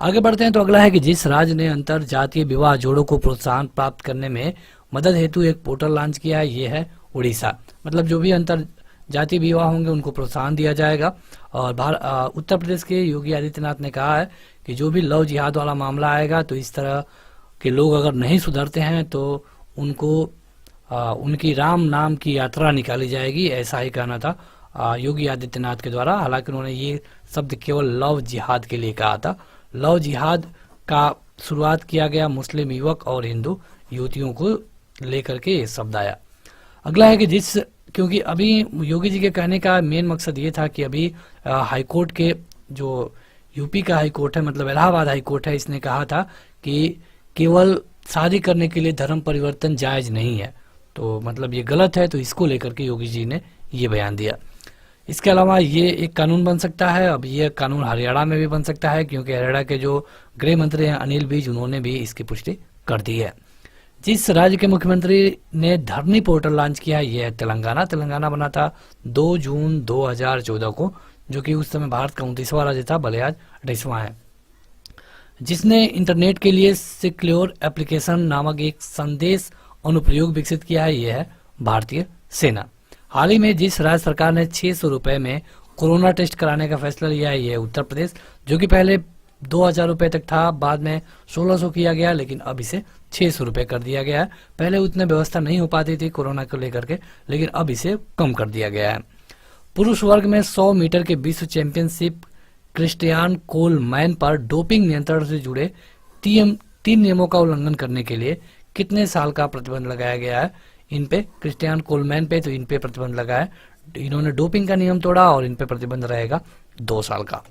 आगे बढ़ते हैं तो अगला है कि जिस राज्य ने अंतर जातीय विवाह जोड़ों को प्रोत्साहन प्राप्त करने में मदद हेतु एक पोर्टल लॉन्च किया है, ये है उड़ीसा। मतलब जो भी अंतर जातीय विवाह होंगे उनको प्रोत्साहन दिया जाएगा। और उत्तर प्रदेश के योगी आदित्यनाथ ने कहा है कि जो भी लव जिहाद वाला मामला आएगा तो इस तरह के लोग अगर नहीं सुधरते हैं तो उनको उनकी राम नाम की यात्रा निकाली जाएगी, ऐसा ही कहना था योगी आदित्यनाथ के द्वारा। हालांकि उन्होंने ये शब्द केवल लव जिहाद के लिए कहा था। लव जिहाद का शुरुआत किया गया मुस्लिम युवक और हिंदू युवतियों को लेकर के ये शब्द आया। अगला है कि क्योंकि अभी योगी जी के कहने का मेन मकसद ये था कि अभी हाईकोर्ट के जो यूपी का हाईकोर्ट है, मतलब इलाहाबाद हाईकोर्ट है, इसने कहा था कि केवल शादी करने के लिए धर्म परिवर्तन जायज नहीं है, तो मतलब ये गलत है। तो इसको लेकर के योगी जी ने ये बयान दिया। इसके अलावा ये एक कानून बन सकता है, अब ये कानून हरियाणा में भी बन सकता है, क्योंकि हरियाणा के जो गृह मंत्री हैं अनिल विज, उन्होंने भी इसकी पुष्टि कर दी है। जिस राज्य के मुख्यमंत्री ने धरनी पोर्टल लॉन्च किया है, यह है तेलंगाना। तेलंगाना बना था 2 जून 2014 को, जो कि उस समय भारत का 29वां राज्य था, भले आज 28वां है। जिसने इंटरनेट के लिए सिक्योर एप्लीकेशन नामक एक संदेश अनुप्रयोग विकसित किया है, यह है भारतीय सेना। हाल ही में जिस राज्य सरकार ने 600 रुपए में कोरोना टेस्ट कराने का फैसला लिया है, यह है उत्तर प्रदेश, जो कि पहले 2000 रुपए तक था, बाद में 1600 किया गया, लेकिन अब इसे 600 रुपए कर दिया गया है। पहले उतने व्यवस्था नहीं हो पाती थी कोरोना को लेकर के, लेकिन अब इसे कम कर दिया गया है। पुरुष वर्ग में 100 मीटर के विश्व चैंपियनशिप क्रिस्टियान कोलमैन पर डोपिंग नियंत्रण से जुड़े 3 नियमों का उल्लंघन करने के लिए कितने साल का प्रतिबंध लगाया गया है? इन पे क्रिस्टियान कोलमैन पे तो इन पे प्रतिबंध लगा है, इन्होंने डोपिंग का नियम तोड़ा और इन पे प्रतिबंध रहेगा 2 साल का।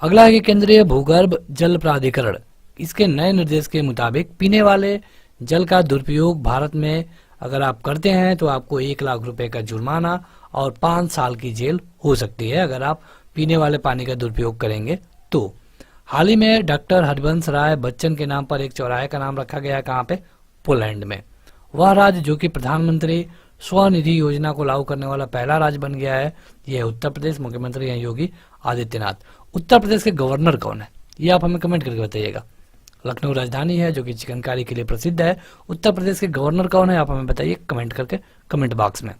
अगला है कि केंद्रीय भूगर्भ जल प्राधिकरण, इसके नए निर्देश के मुताबिक पीने वाले जल का दुरुपयोग भारत में अगर आप करते हैं तो आपको 1 लाख रुपए का जुर्माना और 5 साल की जेल हो सकती है अगर आप पीने वाले पानी का दुरुपयोग करेंगे तो। हाल ही में डॉक्टर हरिवंश राय बच्चन के नाम पर एक चौराहे का नाम रखा गया है, कहाँ पे? पोलैंड में। वह राज्य जो कि प्रधानमंत्री स्वनिधि योजना को लागू करने वाला पहला राज्य बन गया है, यह उत्तर प्रदेश। मुख्यमंत्री हैं योगी आदित्यनाथ। उत्तर प्रदेश के गवर्नर कौन है? ये आप हमें कमेंट करके बताइएगा। लखनऊ राजधानी है जो कि चिकनकारी के लिए प्रसिद्ध है। उत्तर प्रदेश के गवर्नर कौन है, आप हमें बताइए कमेंट करके कमेंट बॉक्स में।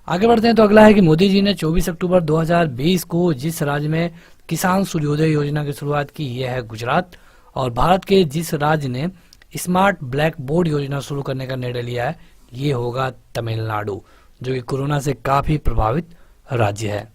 आगे बढ़ते हैं तो अगला है कि मोदी जी ने 24 अक्टूबर 2020 को जिस राज्य में किसान सूर्योदय योजना की शुरुआत की, यह है गुजरात। और भारत के जिस राज्य ने स्मार्ट ब्लैक बोर्ड योजना शुरू करने का निर्णय लिया है, ये होगा तमिलनाडु, जो कि कोरोना से काफी प्रभावित राज्य है।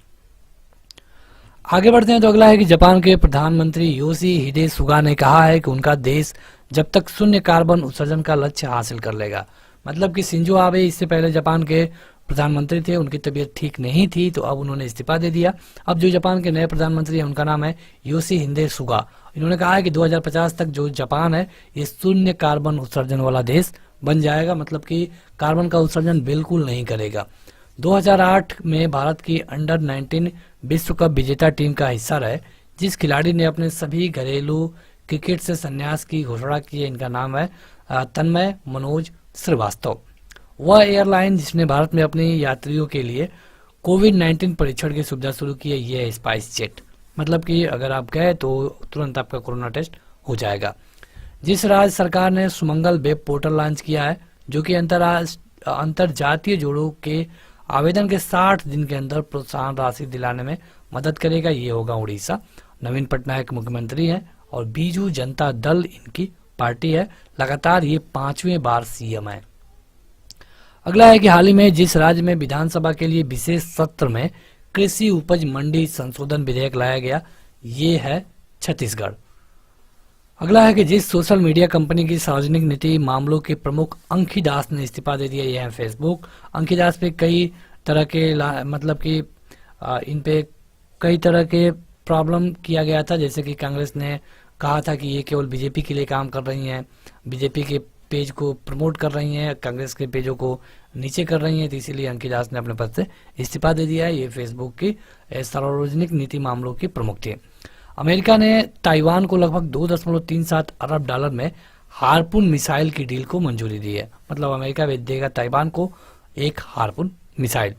आगे बढ़ते हैं तो अगला है कि जापान के प्रधानमंत्री योशिहिदे सुगा ने कहा है कि उनका देश जब तक शून्य कार्बन उत्सर्जन का लक्ष्य हासिल कर लेगा। मतलब कि शिंजो आबे इससे पहले जापान के प्रधानमंत्री थे, उनकी तबीयत ठीक नहीं थी, तो अब उन्होंने इस्तीफा दे दिया। अब जो जापान के नए प्रधानमंत्री हैं उनका नाम है योशिहिदे सुगा। इन्होंने कहा है कि 2050 तक जो जापान है ये शून्य कार्बन उत्सर्जन वाला देश बन जाएगा, मतलब कि कार्बन का उत्सर्जन बिल्कुल नहीं करेगा। 2008 में भारत की अंडर 19 विश्व कप विजेता टीम का हिस्सा रहे जिस खिलाड़ी ने अपने सभी घरेलू क्रिकेट से संन्यास की घोषणा की है, इनका नाम है तन्मय मनोज श्रीवास्तव। वह एयरलाइन जिसने भारत में अपने यात्रियों के लिए कोविड-19 परीक्षण की सुविधा शुरू की है, ये है स्पाइस जेट। मतलब कि अगर आप गए तो तुरंत आपका कोरोना टेस्ट हो जाएगा। जिस राज्य सरकार ने सुमंगल वेब पोर्टल लॉन्च किया है जो कि अंतरजातीय जोड़ों के आवेदन के 60 दिन के अंदर प्रोत्साहन राशि दिलाने में मदद करेगा, ये होगा उड़ीसा। नवीन पटनायक मुख्यमंत्री हैं और बीजू जनता दल इनकी पार्टी है। लगातार ये 5वें बार सीएम है। अगला है कि हाल ही में जिस राज्य में विधानसभा के लिए विशेष सत्र में कृषि उपज मंडी संशोधन विधेयक लाया गया, ये है छत्तीसगढ़। अगला है कि जिस सोशल मीडिया कंपनी की सार्वजनिक नीति मामलों के प्रमुख अंकी दास ने इस्तीफा दे दिया, यह है फेसबुक। अंकी दास पे कई तरह के मतलब कि इन पे कई तरह के प्रॉब्लम किया गया था, जैसे कि कांग्रेस ने कहा था कि ये केवल बीजेपी के लिए काम कर रही हैं, बीजेपी के पेज को प्रमोट कर रही हैं, कांग्रेस के पेजों को नीचे कर रही हैं, तो इसीलिए अंकी दास ने अपने पद से इस्तीफा दे दिया है। ये फेसबुक की सार्वजनिक नीति मामलों की प्रमुख थी। अमेरिका ने ताइवान को लगभग 2.37 अरब डॉलर में हार्पून मिसाइल की डील को मंजूरी दी है। मतलब अमेरिका देगा ताइवान को एक हार्पून मिसाइल।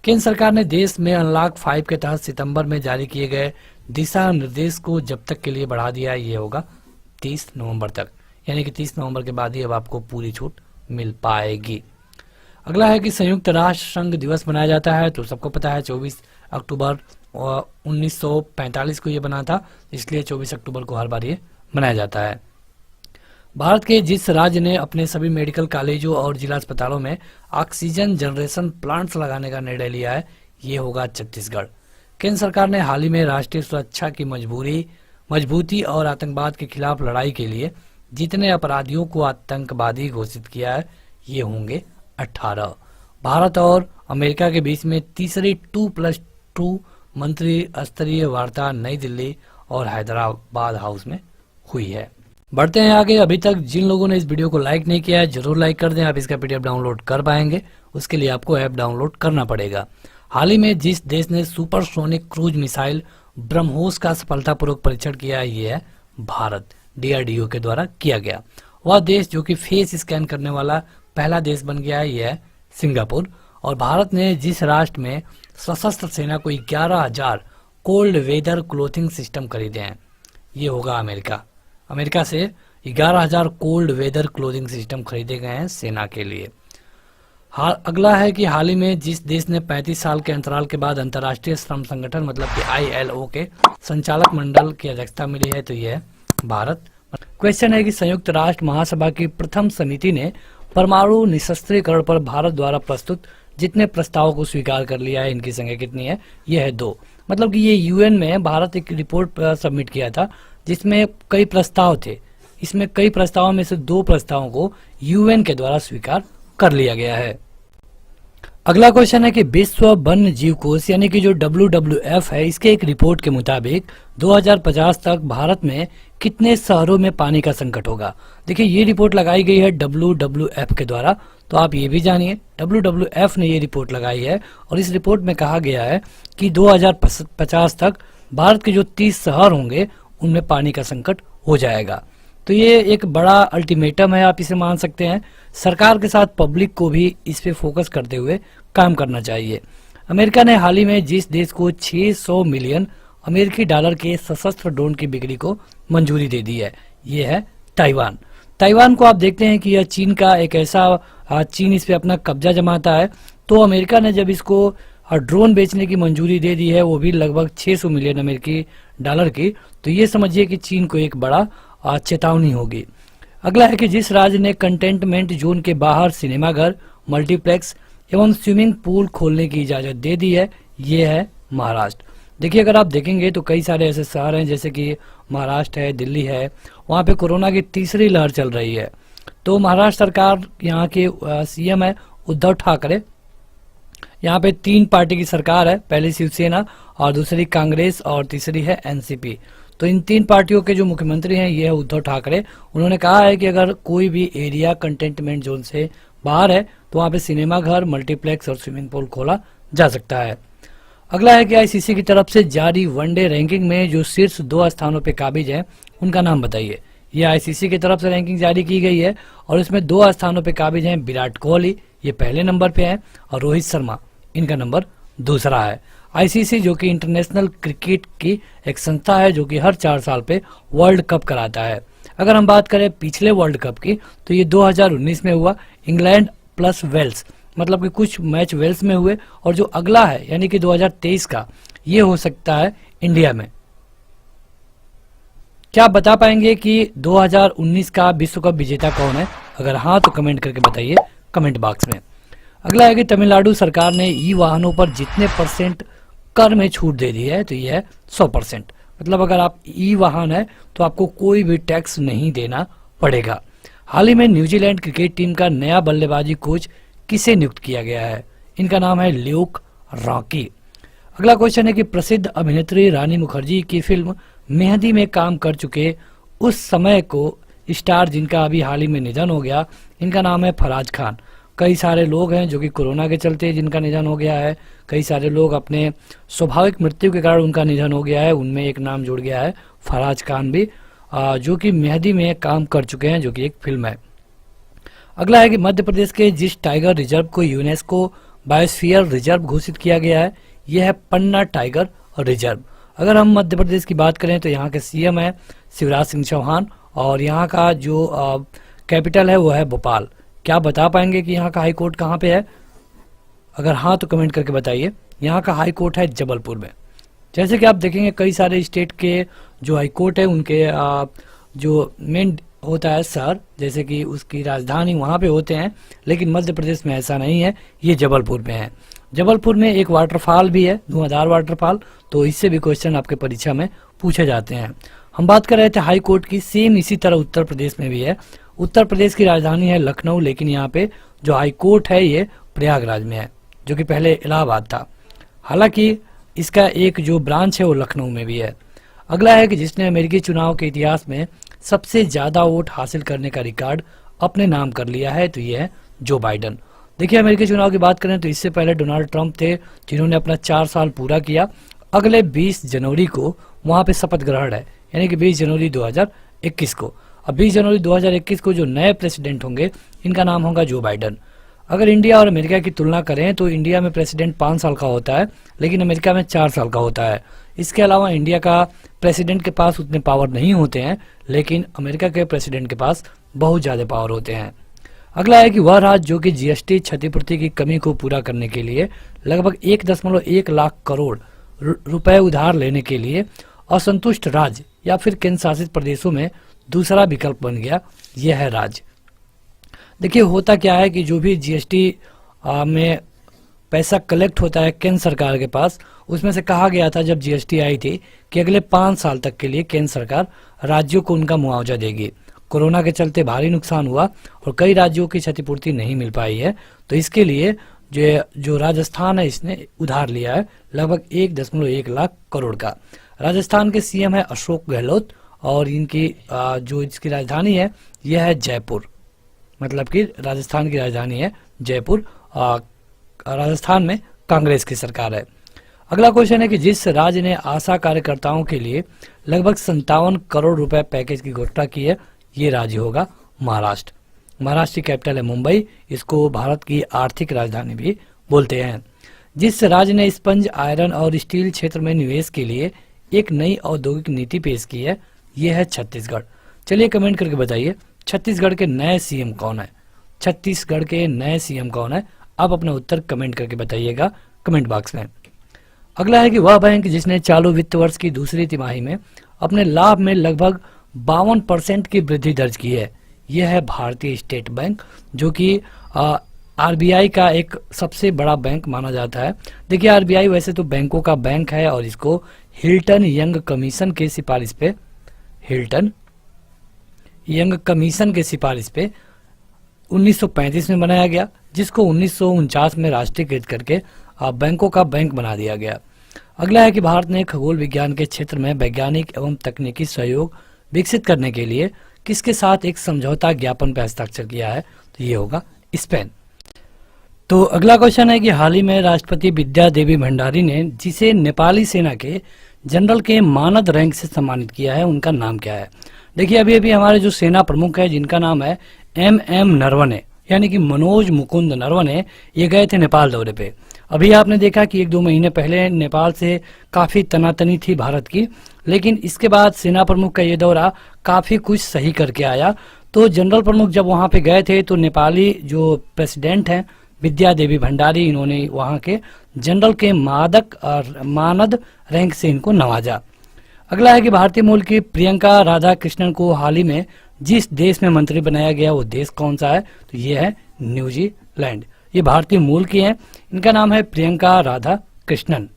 केंद्र सरकार ने देश में अनलॉक 5 के तहत सितंबर में जारी किए गए दिशा निर्देश को जब तक के लिए बढ़ा दिया है, ये होगा 30 नवंबर तक, यानी कि 30 नवंबर के बाद ही अब आपको पूरी छूट मिल पाएगी। अगला है कि संयुक्त राष्ट्र संघ दिवस मनाया जाता है, तो सबको पता है 24 अक्टूबर 1945 को ये बना था, इसलिए 24 अक्टूबर को हर बार ये मनाया जाता है। भारत के जिस राज्य ने अपने सभी मेडिकल कॉलेजों और जिला अस्पतालों में ऑक्सीजन जनरेशन प्लांट्स लगाने का निर्णय लिया है, ये होगा छत्तीसगढ़। केंद्र सरकार ने हाल ही में राष्ट्रीय सुरक्षा की मजबूती और आतंकवाद के खिलाफ लड़ाई के लिए जितने अपराधियों को आतंकवादी घोषित किया है, ये होंगे 18। भारत और अमेरिका के बीच में तीसरी 2+2 मंत्री स्तरीय वार्ता नई दिल्ली और हैदराबाद हाउस में हुई है। बढ़ते हैं आगे। अभी तक जिन लोगों ने इस वीडियो को लाइक नहीं किया है जरूर लाइक कर दें। आप इसका पीडीएफ डाउनलोड कर पाएंगे, उसके लिए आपको ऐप डाउनलोड करना पड़ेगा। हाल ही में जिस देश ने सुपरसोनिक क्रूज मिसाइल ब्रह्मोस का सफलतापूर्वक परीक्षण किया है, ये है भारत। डीआरडीओ के द्वारा किया गया। वह देश जो कि फेस स्कैन करने वाला पहला देश बन गया है, यह है सिंगापुर। और भारत ने जिस राष्ट्र में सशस्त्र सेना को 11,000 कोल्ड वेदर क्लोथिंग सिस्टम खरीदे हैं, ये होगा अमेरिका। अमेरिका से 11,000 कोल्ड वेदर क्लोथिंग सिस्टम खरीदे गए हैं सेना के लिए। अगला है कि हाल ही में जिस देश ने 35 साल के अंतराल के बाद अंतर्राष्ट्रीय श्रम संगठन मतलब कि ILO के संचालक मंडल की अध्यक्षता मिली है, तो यह है भारत। क्वेश्चन है कि संयुक्त राष्ट्र महासभा की प्रथम समिति ने परमाणु निशस्त्रीकरण पर भारत द्वारा प्रस्तुत जितने प्रस्तावों को स्वीकार कर लिया है, इनकी संख्या कितनी है? यह है 2। मतलब कि ये यूएन में भारत एक रिपोर्ट सबमिट किया था जिसमें कई प्रस्ताव थे। इसमें कई प्रस्तावों में से 2 प्रस्तावों को यूएन के द्वारा स्वीकार कर लिया गया है। अगला क्वेश्चन है कि विश्व वन्य जीव कोष यानी कि जो WWF है, इसके एक रिपोर्ट के मुताबिक 2050 तक भारत में कितने शहरों में पानी का संकट होगा। देखिए ये रिपोर्ट लगाई गई है WWF के द्वारा, तो आप ये भी जानिए WWF ने ये रिपोर्ट लगाई है और इस रिपोर्ट में कहा गया है कि 2050 तक भारत के जो 30 शहर होंगे उनमें पानी का संकट हो जाएगा। तो ये एक बड़ा अल्टीमेटम है, आप इसे मान सकते हैं। सरकार के साथ पब्लिक को भी इस पे फोकस करते हुए काम करना चाहिए। अमेरिका ने हाल ही में जिस देश को 600 मिलियन अमेरिकी डॉलर के सशस्त्र ड्रोन की बिक्री को मंजूरी दे दी है, ये है ताइवान। ताइवान को आप देखते हैं कि यह चीन का एक ऐसा चीन इस पे अपना कब्जा जमाता है, तो अमेरिका ने जब इसको ड्रोन बेचने की मंजूरी दे दी है, वो भी लगभग 600 मिलियन अमेरिकी डॉलर की, तो ये समझिए कि चीन को एक बड़ा चेतावनी होगी। अगला है कि जिस राज्य ने कंटेनमेंट जोन के बाहर सिनेमाघर, मल्टीप्लेक्स एवं स्विमिंग पूल खोलने की इजाजत दे दी है, ये है महाराष्ट्र। देखिए अगर आप देखेंगे तो कई सारे ऐसे शहर हैं जैसे कि महाराष्ट्र है, दिल्ली है, वहाँ पे कोरोना की तीसरी लहर चल रही है। तो महाराष्ट्र सरकार यहाँ के CM है उद्धव ठाकरे, यहाँ पे 3 पार्टी की सरकार है, पहली शिवसेना और दूसरी कांग्रेस और तीसरी है एनसीपी। तो इन 3 पार्टियों के जो मुख्यमंत्री हैं ये है उद्धव ठाकरे। उन्होंने कहा है कि अगर कोई भी एरिया कंटेनमेंट जोन से बाहर है तो वहाँ पे सिनेमा घर, मल्टीप्लेक्स और स्विमिंग पूल खोला जा सकता है। अगला है कि आईसीसी की तरफ से जारी वनडे रैंकिंग में जो शीर्ष 2 स्थानों पे काबिज हैं उनका नाम बताइए। ये आईसीसी की तरफ से रैंकिंग जारी की गई है और इसमें 2 स्थानों पे काबिज हैं विराट कोहली, ये पहले नंबर पे है, और रोहित शर्मा, इनका नंबर दूसरा है। आईसीसी जो कि इंटरनेशनल क्रिकेट की एक संस्था है जो कि हर 4 साल पे वर्ल्ड कप कराता है। अगर हम बात करें पिछले वर्ल्ड कप की तो ये 2019 में हुआ, इंग्लैंड प्लस वेल्स, मतलब कि कुछ मैच वेल्स में हुए, और जो अगला है यानी कि 2023 का ये हो सकता है इंडिया में। क्या आप बता पाएंगे कि 2019 का विश्व कप विजेता कौन है? अगर हाँ तो कमेंट करके बताइए कमेंट बॉक्स में। अगला है कि तमिलनाडु सरकार ने ई वाहनों पर जितने % कर में छूट दे दी है, तो ये है 100%। मतलब अगर आप ई वाहन है तो आपको कोई भी टैक्स नहीं देना पड़ेगा। हाल ही में न्यूजीलैंड क्रिकेट टीम का नया बल्लेबाजी कोच किसे नियुक्त किया गया है? इनका नाम है ल्यूक रॉकी। अगला क्वेश्चन है कि प्रसिद्ध अभिनेत्री रानी मुखर्जी की फिल्म मेहंदी में काम कर चुके उस समय को स्टार जिनका अभी हाल ही में निधन हो गया, इनका नाम है फराज खान। कई सारे लोग हैं जो कि कोरोना के चलते जिनका निधन हो गया है, कई सारे लोग अपने स्वाभाविक मृत्यु के कारण उनका निधन हो गया है, उनमें एक नाम जुड़ गया है फराज खान भी, जो कि मेहंदी में काम कर चुके हैं, जो कि एक फिल्म है। अगला है कि मध्य प्रदेश के जिस टाइगर रिजर्व को यूनेस्को बायोस्फीयर रिजर्व घोषित किया गया है, यह है पन्ना टाइगर रिजर्व। अगर हम मध्य प्रदेश की बात करें तो यहाँ के सीएम है शिवराज सिंह चौहान और यहाँ का जो कैपिटल है वो है भोपाल। क्या आप बता पाएंगे कि यहाँ का हाई कोर्ट कहाँ पे है? अगर हाँ तो कमेंट करके बताइए। यहाँ का हाई कोर्ट है जबलपुर में। जैसे कि आप देखेंगे कई सारे स्टेट के जो हाई कोर्ट है उनके जो मेन होता है शहर, जैसे कि उसकी राजधानी वहाँ पे होते हैं, लेकिन मध्य प्रदेश में ऐसा नहीं है, ये जबलपुर में है। जबलपुर में एक वाटरफॉल भी है, धुआंधार वाटरफॉल, तो इससे भी क्वेश्चन आपके परीक्षा में पूछे जाते हैं। हम बात कर रहे थे हाई कोर्ट की, सेम इसी तरह उत्तर प्रदेश में भी है। उत्तर प्रदेश की राजधानी है लखनऊ, लेकिन यहाँ पे जो हाई कोर्ट है ये प्रयागराज में है, जो कि पहले इलाहाबाद था। हालांकि इसका एक जो ब्रांच है वो लखनऊ में भी है। अगला है कि जिसने अमेरिकी चुनाव के इतिहास में सबसे ज्यादा वोट हासिल करने का रिकॉर्ड अपने नाम कर लिया है, तो ये है जो बाइडन। देखिए अमेरिकी चुनाव की बात करें तो इससे पहले डोनाल्ड ट्रंप थे जिन्होंने अपना 4 साल पूरा किया। अगले 20 जनवरी को वहां पे शपथ ग्रहण है, यानी कि 20 जनवरी 2021 को। अब 20 जनवरी 2021 को जो नए प्रेसिडेंट होंगे इनका नाम होगा जो बाइडन। अगर इंडिया और अमेरिका की तुलना करें तो इंडिया में प्रेसिडेंट 5 साल का होता है, लेकिन अमेरिका में 4 साल का होता है। इसके अलावा इंडिया का प्रेसिडेंट के पास उतने पावर नहीं होते हैं, लेकिन अमेरिका के प्रेसिडेंट के पास बहुत ज़्यादा पावर होते हैं। अगला है कि वह राज्य जो कि जीएसटी क्षतिपूर्ति की कमी को पूरा करने के लिए लगभग 1.1 लाख करोड़ रुपए उधार लेने के लिए असंतुष्ट राज्य या फिर केंद्र शासित प्रदेशों में दूसरा विकल्प बन गया, यह है राज्य। देखिए होता क्या है कि जो भी जीएसटी में पैसा कलेक्ट होता है केंद्र सरकार के पास, उसमें से कहा गया था जब जीएसटी आई थी कि अगले 5 साल तक के लिए केंद्र सरकार राज्यों को उनका मुआवजा देगी। कोरोना के चलते भारी नुकसान हुआ और कई राज्यों की क्षतिपूर्ति नहीं मिल पाई है, तो इसके लिए जो राजस्थान है इसने उधार लिया है लगभग 1.1 लाख करोड़ का। राजस्थान के सीएम है अशोक गहलोत और इनकी जो इसकी राजधानी है यह है जयपुर, मतलब कि राजस्थान की राजधानी है जयपुर। राजस्थान में कांग्रेस की सरकार है। अगला क्वेश्चन है कि जिस राज्य ने आशा कार्यकर्ताओं के लिए लगभग 57 करोड़ रुपए पैकेज की घोषणा की है, ये राज्य होगा महाराष्ट्र। महाराष्ट्र की कैपिटल है मुंबई, इसको भारत की आर्थिक राजधानी भी बोलते हैं। जिस राज्य ने स्पंज आयरन और स्टील क्षेत्र में निवेश के लिए एक नई औद्योगिक नीति पेश की है, यह है छत्तीसगढ़। चलिए कमेंट करके बताइए छत्तीसगढ़ के नए सीएम कौन है? छत्तीसगढ़ के नए सीएम कौन है? आप अपना उत्तर कमेंट करके बताइएगा कमेंट बॉक्स में। अगला है कि वह बैंक जिसने चालू वित्त वर्ष की दूसरी तिमाही में अपने लाभ में लगभग 52% की वृद्धि दर्ज की है, यह है भारतीय स्टेट बैंक, जो कि आरबीआई का एक सबसे बड़ा बैंक माना जाता है। देखिए आरबीआई वैसे तो बैंकों का बैंक है और इसको हिल्टन यंग कमीशन के सिफारिश पे 1935 में बनाया गया, जिसको 1949 में राष्ट्रीयकृत करके बैंकों का बैंक बना दिया गया। अगला है कि भारत ने खगोल विज्ञान के क्षेत्र में वैज्ञानिक एवं तकनीकी सहयोग विकसित करने के लिए किसके साथ एक समझौता ज्ञापन पर हस्ताक्षर किया है, तो ये होगा स्पेन। तो अगला क्वेश्चन है कि हाल ही में राष्ट्रपति विद्या देवी भंडारी ने जिसे नेपाली सेना के जनरल के मानद रैंक से सम्मानित किया है, उनका नाम क्या है। देखिए अभी अभी हमारे जो सेना प्रमुख है जिनका नाम है MM नरवणे, यानी कि मनोज मुकुंद नरवणे, ये गए थे नेपाल दौरे पे। अभी आपने देखा कि 1-2 महीने पहले नेपाल से काफ़ी तनातनी थी भारत की, लेकिन इसके बाद सेना प्रमुख का ये दौरा काफ़ी कुछ सही करके आया। तो जनरल प्रमुख जब वहाँ पे गए थे तो नेपाली जो प्रेसिडेंट हैं विद्या देवी भंडारी, इन्होंने वहाँ के जनरल के मानद रैंक से इनको नवाजा। अगला है कि भारतीय मूल की प्रियंका राधा कृष्णन को हाल ही में जिस देश में मंत्री बनाया गया वो देश कौन सा है, तो ये है न्यूजीलैंड। ये भारतीय मूल की हैं, इनका नाम है प्रियंका राधा कृष्णन।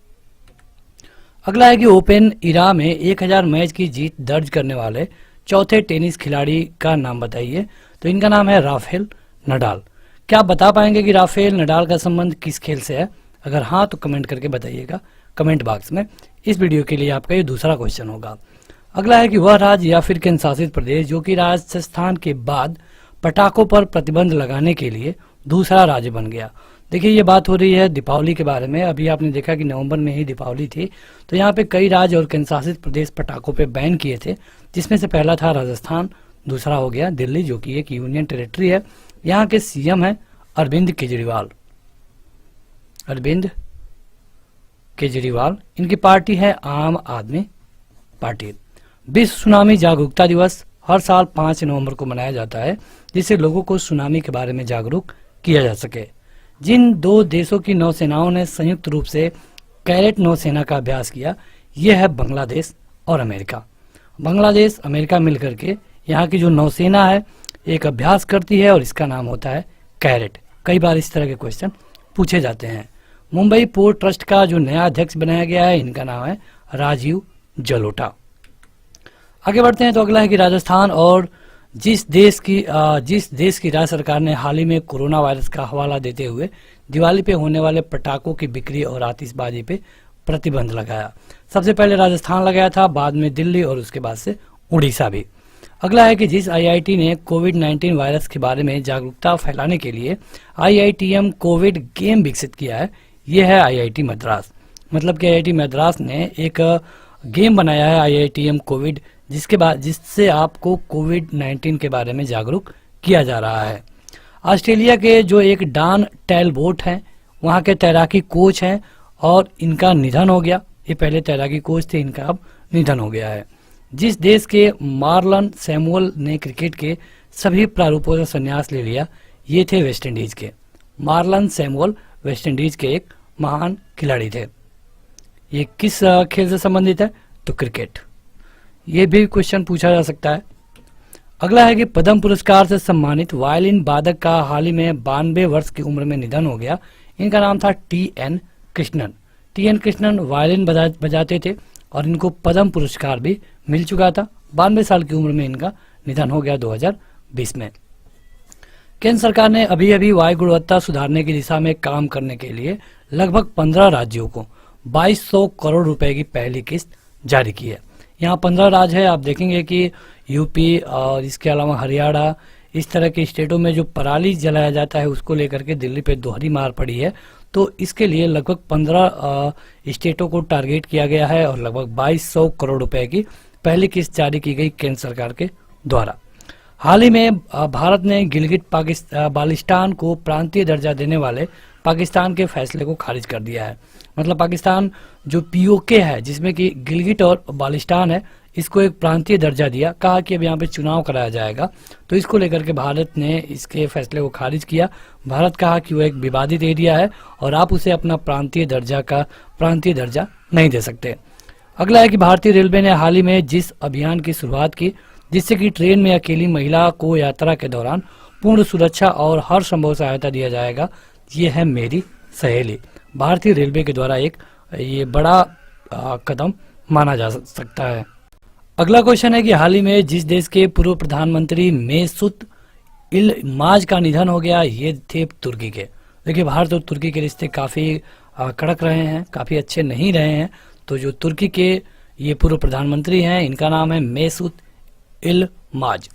अगला है कि ओपन इरा में 1000 मैच की जीत दर्ज करने वाले चौथे टेनिस खिलाड़ी का नाम बताइए, तो इनका नाम है राफेल नडाल। क्या आप बता पाएंगे कि राफेल नडाल का संबंध किस खेल से है? अगर हाँ तो कमेंट करके बताइएगा कमेंट बॉक्स में। इस वीडियो के लिए आपका ये दूसरा क्वेश्चन होगा। अगला है कि वह राज्य या फिर केंद्र शासित प्रदेश जो कि राजस्थान के बाद पटाखों पर प्रतिबंध लगाने के लिए दूसरा राज्य बन गया। देखिए ये बात हो रही है दीपावली के बारे में। अभी आपने देखा कि नवंबर में ही दीपावली थी, तो यहाँ पे कई राज्य और केंद्र शासित प्रदेश पटाखों पे बैन किए थे, जिसमें से पहला था राजस्थान, दूसरा हो गया दिल्ली जो कि एक यूनियन टेरिटरी है। यहाँ के सीएम है अरविंद केजरीवाल। इनकी पार्टी है आम आदमी पार्टी। विश्व सुनामी जागरूकता दिवस हर साल 5 नवंबर को मनाया जाता है, जिससे लोगों को सुनामी के बारे में जागरूक किया जा सके। जिन 2 देशों की नौसेनाओं ने संयुक्त रूप से कैरेट नौसेना का अभ्यास किया, यह है बांग्लादेश और अमेरिका। बांग्लादेश अमेरिका मिलकर के यहाँ की जो नौसेना है एक अभ्यास करती है और इसका नाम होता है कैरेट। कई बार इस तरह के क्वेश्चन पूछे जाते हैं। मुंबई पोर्ट ट्रस्ट का जो नया अध्यक्ष बनाया गया है, इनका नाम है राजीव जलोटा। आगे बढ़ते हैं तो अगला है कि राजस्थान और जिस देश की राज्य सरकार ने हाल ही में कोरोना वायरस का हवाला देते हुए दिवाली पे होने वाले पटाखों की बिक्री और आतिशबाजी पे प्रतिबंध लगाया। सबसे पहले राजस्थान लगाया था, बाद में दिल्ली और उसके बाद से उड़ीसा भी। अगला है कि जिस IIT ने कोविड-19 वायरस के बारे में जागरूकता फैलाने के लिए IITM कोविड गेम विकसित किया है, ये है IIT मद्रास। मतलब कि IIT मद्रास ने एक गेम बनाया है IITM कोविड, जिससे आपको कोविड-19 के बारे में जागरूक किया जा रहा है। ऑस्ट्रेलिया के जो एक डॉन टेलबोट हैं, वहाँ के तैराकी कोच हैं और इनका निधन हो गया। ये पहले तैराकी कोच थे, इनका अब निधन हो गया है। जिस देश के मार्लन सैमुअल ने क्रिकेट के सभी प्रारूपों से संन्यास ले लिया, ये थे वेस्ट इंडीज के। मार्लन सैमुअल वेस्ट इंडीज के एक महान खिलाड़ी थे। ये किस खेल से संबंधित है? तो क्रिकेट। ये भी क्वेश्चन पूछा जा सकता है। अगला है कि पद्म पुरस्कार से सम्मानित वायलिन वादक का हाल ही में 92 वर्ष की उम्र में निधन हो गया। इनका नाम था TN Krishnan. TN Krishnan violin बजाते थे और इनको पद्म पुरस्कार भी मिल चुका था। 92 साल की उम्र में इनका निधन हो गया 2020 में। केंद्र सरकार ने अभी अभी वायु गुणवत्ता सुधारने की दिशा में काम करने के लिए लगभग 15 राज्यों को 2200 करोड़ रुपए की पहली किस्त जारी की है। यहाँ 15 राज्य है। आप देखेंगे कि यूपी और इसके अलावा हरियाणा, इस तरह के स्टेटों में जो पराली जलाया जाता है उसको लेकर के दिल्ली पे दोहरी मार पड़ी है। तो इसके लिए लगभग 15 स्टेटों को टारगेट किया गया है और लगभग 2200 करोड़ रुपए की पहली किस्त जारी की गई केंद्र सरकार के द्वारा। हाल ही में भारत ने गिलगिट बाल्टिस्तान को प्रांतीय दर्जा देने वाले पाकिस्तान के फैसले को खारिज कर दिया है। मतलब पाकिस्तान जो POK है, जिसमें कि गिलगिट और बाल्टिस्तान है, इसको एक प्रांतीय दर्जा दिया। कहा कि अब यहाँ पे चुनाव कराया जाएगा, तो इसको लेकर के भारत ने इसके फैसले को खारिज किया। भारत कहा कि वो एक विवादित एरिया है और आप उसे अपना प्रांतीय दर्जा नहीं दे सकते। अगला है कि भारतीय रेलवे ने हाल ही में जिस अभियान की शुरुआत की, जिससे कि ट्रेन में अकेली महिला को यात्रा के दौरान पूर्ण सुरक्षा और हर संभव सहायता दिया जाएगा, ये है मेरी सहेली। भारतीय रेलवे के द्वारा ये बड़ा कदम माना जा सकता है। अगला क्वेश्चन है कि हाल ही में जिस देश के पूर्व प्रधानमंत्री मेसूत इल्माज का निधन हो गया, ये थे तुर्की के। देखिए भारत और तुर्की के रिश्ते काफ़ी कड़क रहे हैं, काफी अच्छे नहीं रहे हैं। तो जो तुर्की के ये पूर्व प्रधानमंत्री हैं, इनका नाम है मेसूत इल्माज।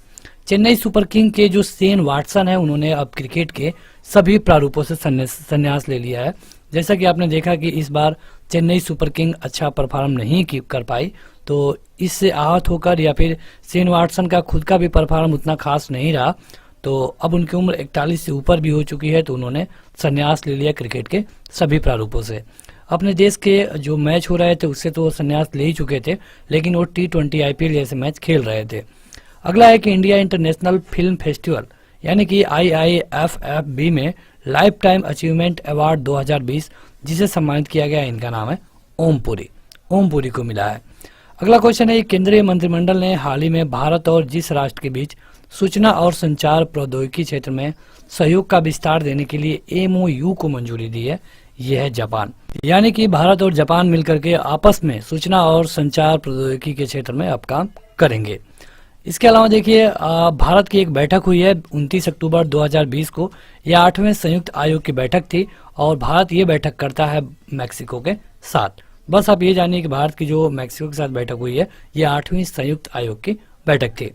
चेन्नई सुपर किंग के जो शेन वाटसन है, उन्होंने अब क्रिकेट के सभी प्रारूपों से संन्यास ले लिया है। जैसा कि आपने देखा कि इस बार चेन्नई सुपर किंग अच्छा परफॉर्म नहीं कर पाई, तो इससे आहत होकर या फिर शेन वाटसन का खुद का भी परफॉर्म उतना खास नहीं रहा, तो अब उनकी उम्र 41 से ऊपर भी हो चुकी है, तो उन्होंने संन्यास ले लिया क्रिकेट के सभी प्रारूपों से। अपने देश के जो मैच हो रहे थे उससे तो वो संन्यास ले ही चुके थे, लेकिन वो T20 IPL जैसे मैच खेल रहे थे। अगला है कि इंडिया इंटरनेशनल फिल्म फेस्टिवल यानी कि IIFFB में लाइफ टाइम अचीवमेंट अवार्ड 2020 जिसे सम्मानित किया गया, इनका नाम है ओम पुरी को मिला है। अगला क्वेश्चन है, केंद्रीय मंत्रिमंडल ने हाल ही में भारत और जिस राष्ट्र के बीच सूचना और संचार प्रौद्योगिकी क्षेत्र में सहयोग का विस्तार देने के लिए MOU को मंजूरी दी है, यह है जापान। यानी कि भारत और जापान मिलकर के आपस में सूचना और संचार प्रौद्योगिकी के क्षेत्र में अब काम करेंगे। इसके अलावा देखिए, भारत की एक बैठक हुई है 29 अक्टूबर 2020 को। यह 8वें संयुक्त आयोग की बैठक थी और भारत ये बैठक करता है मैक्सिको के साथ। बस आप ये जानिए कि भारत की जो मैक्सिको के साथ बैठक हुई है, ये 8वीं संयुक्त आयोग की बैठक थी।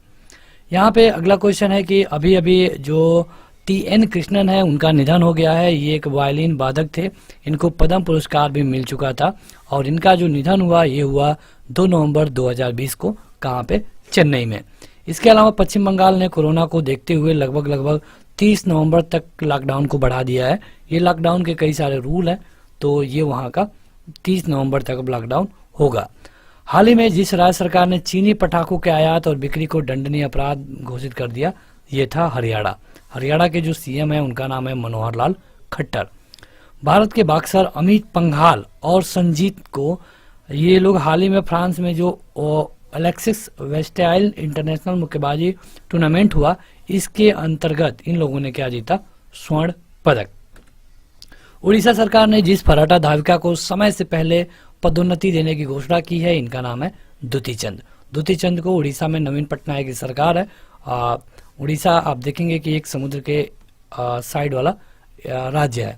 यहाँ पे अगला क्वेश्चन है कि अभी अभी जो TN कृष्णन है, उनका निधन हो गया है। ये एक वायलिन वादक थे, इनको पद्म पुरस्कार भी मिल चुका था और इनका जो निधन हुआ ये हुआ 2 नवंबर 2020 को। कहाँ पे? चेन्नई में। इसके अलावा पश्चिम बंगाल ने कोरोना को देखते हुए लगभग 30 नवंबर तक लॉकडाउन को बढ़ा दिया है। ये लॉकडाउन के कई सारे रूल हैं, तो ये वहाँ का 30 नवंबर तक अब लॉकडाउन होगा। हाल ही में जिस राज्य सरकार ने चीनी पटाखों के आयात और बिक्री को दंडनीय अपराध घोषित कर दिया, ये था हरियाणा के जो CM है, उनका नाम है मनोहर लाल खट्टर। भारत के बॉक्सर अमित पंघाल और संजीत को ये लोग हाल ही में फ्रांस में जो अलेक्सिस वेस्टाइल इंटरनेशनल मुक्केबाजी टूर्नामेंट हुआ, इसके अंतर्गत इन लोगों ने क्या जीता? स्वर्ण पदक। उड़ीसा सरकार ने जिस फर्राटा धाविका को समय से पहले पदोन्नति देने की घोषणा की है, इनका नाम है दुती चंद को उड़ीसा में नवीन पटनायक की सरकार है। उड़ीसा आप देखेंगे कि एक समुद्र के साइड वाला राज्य है।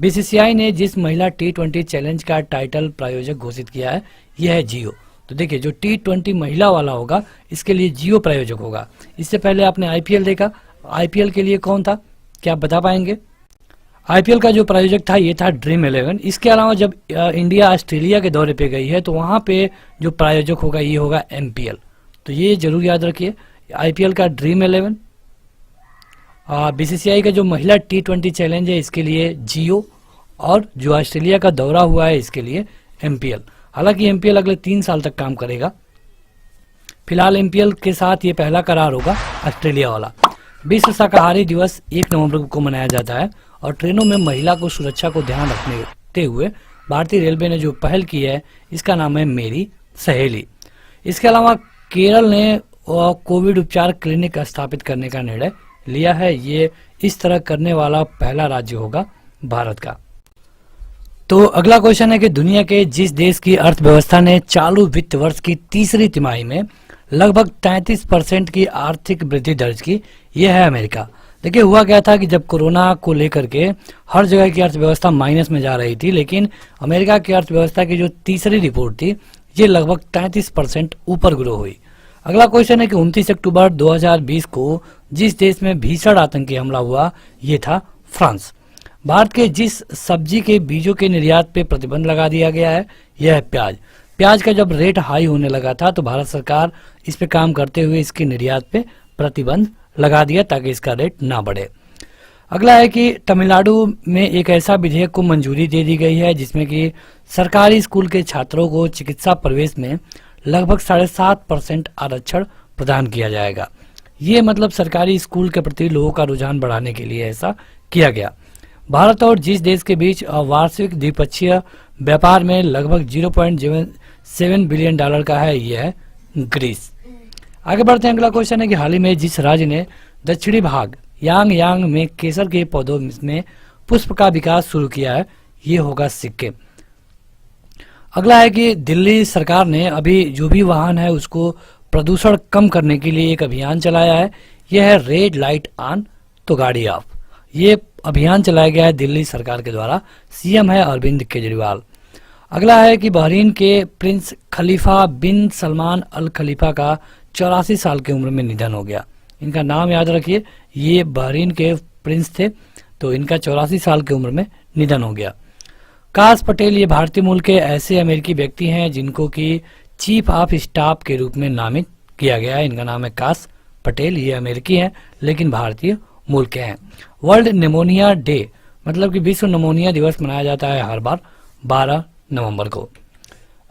BCCI ने जिस महिला T20 चैलेंज का टाइटल प्रायोजक घोषित किया है, यह है जियो। तो देखिए, जो T20 महिला वाला होगा, इसके लिए जियो प्रायोजक होगा। इससे पहले आपने IPL देखा, IPL के लिए कौन था, क्या आप बता पाएंगे? IPL का जो प्रायोजक था, ये था ड्रीम 11। इसके अलावा जब इंडिया ऑस्ट्रेलिया के दौरे पे गई है, तो वहाँ पे जो प्रायोजक होगा, ये होगा MPL। तो ये जरूर याद रखिए, IPL का ड्रीम 11, BCCI का जो महिला T20 चैलेंज है, इसके लिए जियो, और जो ऑस्ट्रेलिया का दौरा हुआ है, इसके लिए MPL। हालांकि MPL अगले 3 साल तक काम करेगा। फिलहाल MPL के साथ ये पहला करार होगा ऑस्ट्रेलिया वाला। विश्व शाकाहारी दिवस 1 नवंबर को मनाया जाता है और ट्रेनों में महिला को सुरक्षा को ध्यान रखते हुए भारतीय रेलवे ने जो पहल की है, इसका नाम है मेरी सहेली। इसके अलावा केरल ने कोविड उपचार क्लिनिक स्थापित करने का निर्णय लिया है। ये इस तरह करने वाला पहला राज्य होगा भारत का। तो अगला क्वेश्चन है कि दुनिया के जिस देश की अर्थव्यवस्था ने चालू वित्त वर्ष की तीसरी तिमाही में लगभग 33% की आर्थिक वृद्धि दर्ज की, यह है अमेरिका। देखिए, हुआ क्या था कि जब कोरोना को लेकर के हर जगह की अर्थव्यवस्था माइनस में जा रही थी, लेकिन अमेरिका की अर्थव्यवस्था की जो तीसरी रिपोर्ट थी, ये लगभग 33% ऊपर ग्रो हुई। अगला क्वेश्चन है कि 29 अक्टूबर 2020 को जिस देश में भीषण आतंकी हमला हुआ, ये था फ्रांस। भारत के जिस सब्जी के बीजों के निर्यात पे प्रतिबंध लगा दिया गया है, यह है प्याज का जब रेट हाई होने लगा था, तो भारत सरकार इस पे काम करते हुए इसके निर्यात पे प्रतिबंध लगा दिया ताकि इसका रेट ना बढ़े। अगला है कि तमिलनाडु में एक ऐसा विधेयक को मंजूरी दे दी गई है जिसमें कि सरकारी स्कूल के छात्रों को चिकित्सा प्रवेश में लगभग 7.5% आरक्षण प्रदान किया जाएगा। ये मतलब सरकारी स्कूल के प्रति लोगों का रुझान बढ़ाने के लिए ऐसा किया गया। भारत और जिस देश के बीच वार्षिक द्विपक्षीय व्यापार में लगभग 0.7 बिलियन डॉलर का है, यह है ग्रीस। आगे बढ़ते हैं। अगला क्वेश्चन है कि हाल ही में जिस राज्य ने दक्षिणी भाग यांग में केसर के पौधों में पुष्प का विकास शुरू किया है, ये होगा सिक्किम। अगला है कि दिल्ली सरकार ने अभी जो भी वाहन है उसको प्रदूषण कम करने के लिए एक अभियान चलाया है, यह है रेड लाइट ऑन तो गाड़ी ऑफ। ये अभियान चलाया गया है दिल्ली सरकार के द्वारा। सीएम है अरविंद केजरीवाल। अगला है कि बहरीन के प्रिंस खलीफा बिन सलमान अल खलीफा का 84 साल की उम्र में निधन हो गया। इनका नाम याद रखिए, ये बहरीन के प्रिंस थे, तो इनका 84 साल की उम्र में निधन हो गया। काश पटेल ये भारतीय मूल के ऐसे अमेरिकी व्यक्ति हैं जिनको कि चीफ ऑफ स्टाफ के रूप में नामित किया गया है। इनका नाम है काश पटेल। ये अमेरिकी हैं लेकिन भारतीय मूल के हैं। वर्ल्ड निमोनिया डे मतलब कि विश्व निमोनिया दिवस मनाया जाता है हर बार 12 नवंबर को।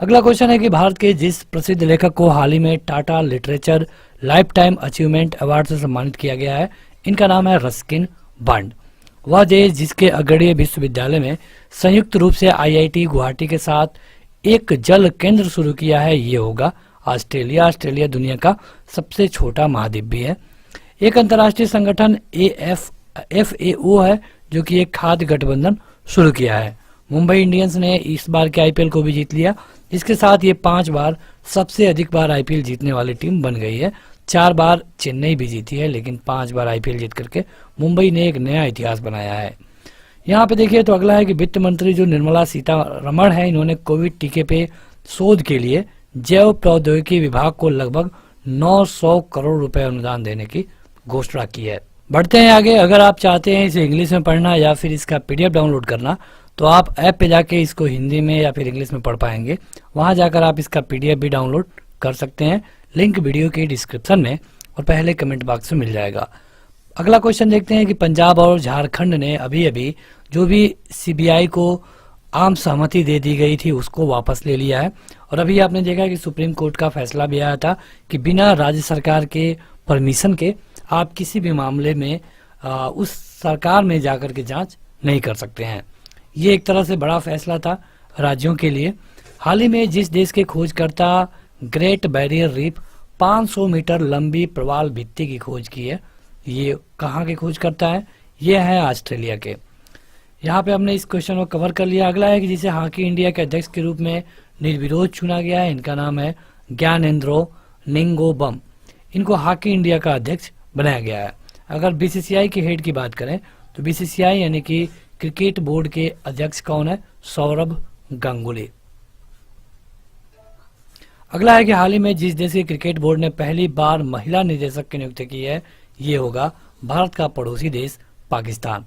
अगला क्वेश्चन है कि भारत के जिस प्रसिद्ध लेखक को हाल ही में Tata literature life time achievement award से सम्मानित किया गया है, इनका नाम है रस्किन बॉन्ड। वह देश जिसके अग्रणी विश्वविद्यालय में संयुक्त रूप से आईआईटी गुवाहाटी के साथ एक जल केंद्र शुरू किया है, ये होगा ऑस्ट्रेलिया। ऑस्ट्रेलिया दुनिया का सबसे छोटा महाद्वीप भी है। एक अंतर्राष्ट्रीय संगठन FAO है जो कि एक खाद्य गठबंधन शुरू किया है। मुंबई इंडियंस ने इस बार के आईपीएल को भी जीत लिया। इसके साथ ये 5 बार सबसे अधिक बार आईपीएल जीतने वाली टीम बन गई है। 4 बार चेन्नई भी जीती है, लेकिन 5 बार आईपीएल जीत करके मुंबई ने एक नया इतिहास बनाया है। यहाँ पे देखिए तो अगला है कि वित्त मंत्री जो निर्मला सीतारमण है, इन्होंने कोविड टीके पे शोध के लिए जैव प्रौद्योगिकी विभाग को लगभग 900 करोड़ रुपए अनुदान देने की घोषणा की है। बढ़ते हैं आगे। अगर आप चाहते हैं इसे इंग्लिश में पढ़ना या फिर इसका पीडीएफ डाउनलोड करना, तो आप ऐप पे जाके इसको हिंदी में या फिर इंग्लिश में पढ़ पाएंगे। वहां जाकर आप इसका पीडीएफ भी डाउनलोड कर सकते हैं। लिंक वीडियो के डिस्क्रिप्शन में और पहले कमेंट बॉक्स में मिल जाएगा। अगला क्वेश्चन देखते हैं कि पंजाब और झारखंड ने अभी अभी जो भी सीबीआई को आम सहमति दे दी गई थी उसको वापस ले लिया है। और अभी आपने देखा कि सुप्रीम कोर्ट का फैसला भी आया था कि बिना राज्य सरकार के परमिशन के आप किसी भी मामले में उस सरकार में जाकर के जांच नहीं कर सकते हैं। ये एक तरह से बड़ा फैसला था राज्यों के लिए। हाल ही में जिस देश के खोजकर्ता ग्रेट बैरियर रीफ 500 मीटर लंबी प्रवाल भित्ति की खोज की है, ये कहाँ के खोज करता है? ये है ऑस्ट्रेलिया के। यहाँ पे हमने इस क्वेश्चन को कवर कर लिया। अगला है कि जिसे हॉकी इंडिया के अध्यक्ष के रूप में निर्विरोध चुना गया है, इनका नाम है ज्ञानेंद्रो निंगोबम। इनको हॉकी इंडिया का अध्यक्ष बनाया गया है। अगर बीसीसीआई के हेड की बात करें तो बीसीसीआई यानी कि क्रिकेट बोर्ड के अध्यक्ष कौन है? सौरभ गांगुली। अगला है कि हाल ही में जिस देश के क्रिकेट बोर्ड ने पहली बार महिला निदेशक की नियुक्ति की है, ये होगा भारत का पड़ोसी देश पाकिस्तान।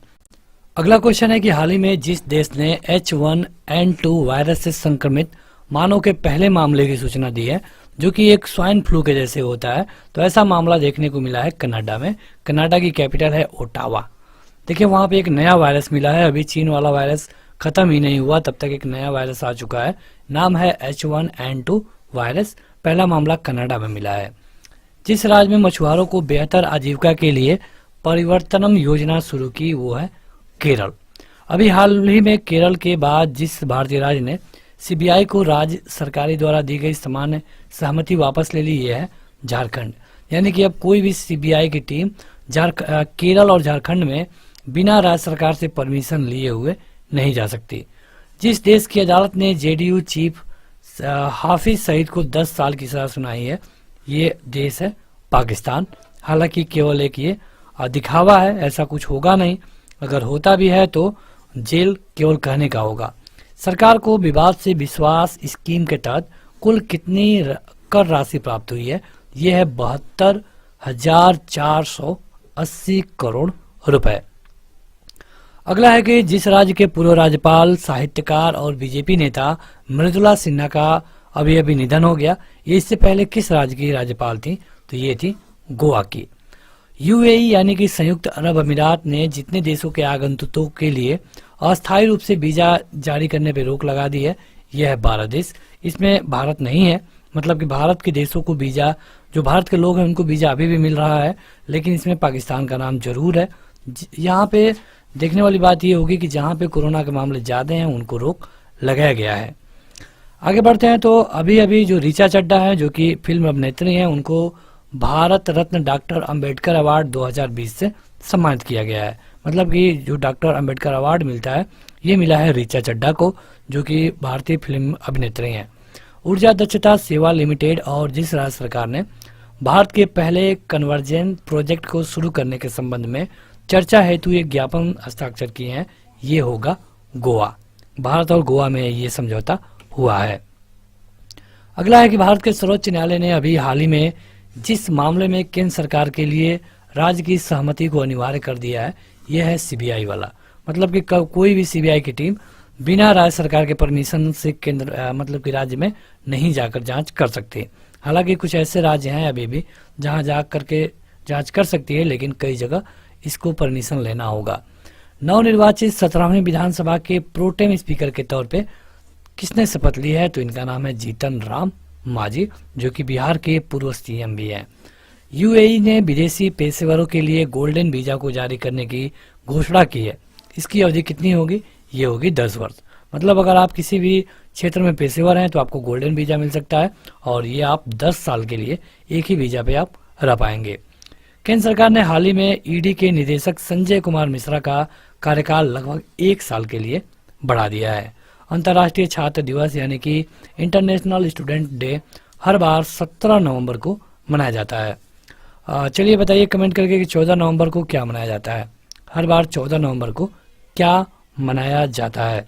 अगला क्वेश्चन है कि हाल ही में जिस देश ने H1N2 वायरस से संक्रमित मानव के पहले मामले की सूचना दी है, जो कि एक स्वाइन फ्लू के जैसे होता है, तो ऐसा मामला देखने को मिला है कनाडा में। कनाडा की कैपिटल है ओटावा। देखिए वहां पे एक नया वायरस मिला है। अभी चीन वाला वायरस खत्म ही नहीं हुआ, तब तक एक नया वायरस आ चुका है। नाम है H1N2 वायरस। पहला मामला कनाडा में मिला है। जिस राज्य में मछुआरों को बेहतर आजीविका के लिए परिवर्तनम योजना शुरू की, वो है केरल। अभी हाल ही में केरल के बाद जिस भारतीय राज्य ने सीबीआई को राज्य सरकारी द्वारा दी गई सामान्य सहमति वापस ले ली, ये है झारखंड। यानी कि अब कोई भी सीबीआई की टीम केरल और झारखंड में बिना राज्य सरकार से परमिशन लिए हुए नहीं जा सकती। जिस देश की अदालत ने जेडीयू चीफ हाफिज सईद को 10 साल की सजा सुनाई है, ये देश है पाकिस्तान। हालांकि केवल एक ये दिखावा है, ऐसा कुछ होगा नहीं। अगर होता भी है तो जेल केवल कहने का होगा। सरकार को विवाद से विश्वास स्कीम के तहत कुल कितनी कर राशि प्राप्त हुई है? ये है 72,480 करोड़ रुपए। अगला है कि जिस राज्य के पूर्व राज्यपाल, साहित्यकार और बीजेपी नेता मृदुला सिन्हा का अभी अभी निधन हो गया, ये इससे पहले किस राज्य की राज्यपाल थी? तो ये थी गोवा की। यूएई यानी कि संयुक्त अरब अमीरात ने जितने देशों के आगंतुकों के लिए अस्थायी रूप से वीजा जारी करने पर रोक लगा दी है, यह है 12 देश। इसमें भारत नहीं है। मतलब कि भारत के देशों को वीजा, जो भारत के लोग हैं उनको वीजा अभी भी मिल रहा है, लेकिन इसमें पाकिस्तान का नाम जरूर है। यहाँ पे देखने वाली बात ये होगी कि जहाँ पे कोरोना के मामले ज्यादा हैं उनको रोक लगाया गया है। आगे बढ़ते हैं तो अभी अभी जो ऋचा चड्ढा है, जो कि फिल्म अभिनेत्री हैं, उनको भारत रत्न डॉक्टर अंबेडकर अवार्ड 2020 से सम्मानित किया गया है। मतलब कि जो डॉक्टर अंबेडकर अवार्ड मिलता है, ये मिला है ऋचा चड्ढा को, जो कि भारतीय फिल्म अभिनेत्री हैं। ऊर्जा दक्षता सेवा लिमिटेड और जिस राज्य सरकार ने भारत के पहले कन्वर्जेंट प्रोजेक्ट को शुरू करने के संबंध में चर्चा हेतु एक ज्ञापन हस्ताक्षर किए हैं, ये होगा गोवा। भारत और गोवा में ये समझौता हुआ है। अगला है कि भारत के सर्वोच्च न्यायालय ने अभी हाल ही में जिस मामले में केंद्र सरकार के लिए राज्य की सहमति को अनिवार्य कर दिया है, यह है सीबीआई वाला। मतलब कि कोई भी सीबीआई की टीम बिना राज्य सरकार के परमिशन से केंद्र मतलब कि राज्य में नहीं जाकर जांच कर सकती। हालांकि कुछ ऐसे राज्य हैं अभी भी जहां जा करके जांच कर सकती है, लेकिन कई जगह इसको परमिशन लेना होगा। नवनिर्वाचित 17वीं विधानसभा के प्रोटेम स्पीकर के तौर पे किसने शपथ ली है? तो इनका नाम है जीतन राम मांझी, जो कि बिहार के पूर्व सीएम भी हैं। यूएई ने विदेशी पेशेवरों के लिए गोल्डन वीजा को जारी करने की घोषणा की है। इसकी अवधि कितनी होगी? ये होगी 10 वर्ष। मतलब अगर आप किसी भी क्षेत्र में पेशेवर हैं तो आपको गोल्डन वीजा मिल सकता है, और ये आप 10 साल के लिए एक ही वीजा पे आप रह पाएंगे। केंद्र सरकार ने हाल ही में ईडी के निदेशक संजय कुमार मिश्रा का कार्यकाल लगभग 1 साल के लिए बढ़ा दिया है। अंतर्राष्ट्रीय छात्र दिवस यानी कि इंटरनेशनल स्टूडेंट डे हर बार 17 नवंबर को मनाया जाता है। चलिए बताइए कमेंट करके कि 14 नवंबर को क्या मनाया जाता है? हर बार 14 नवंबर को क्या मनाया जाता है?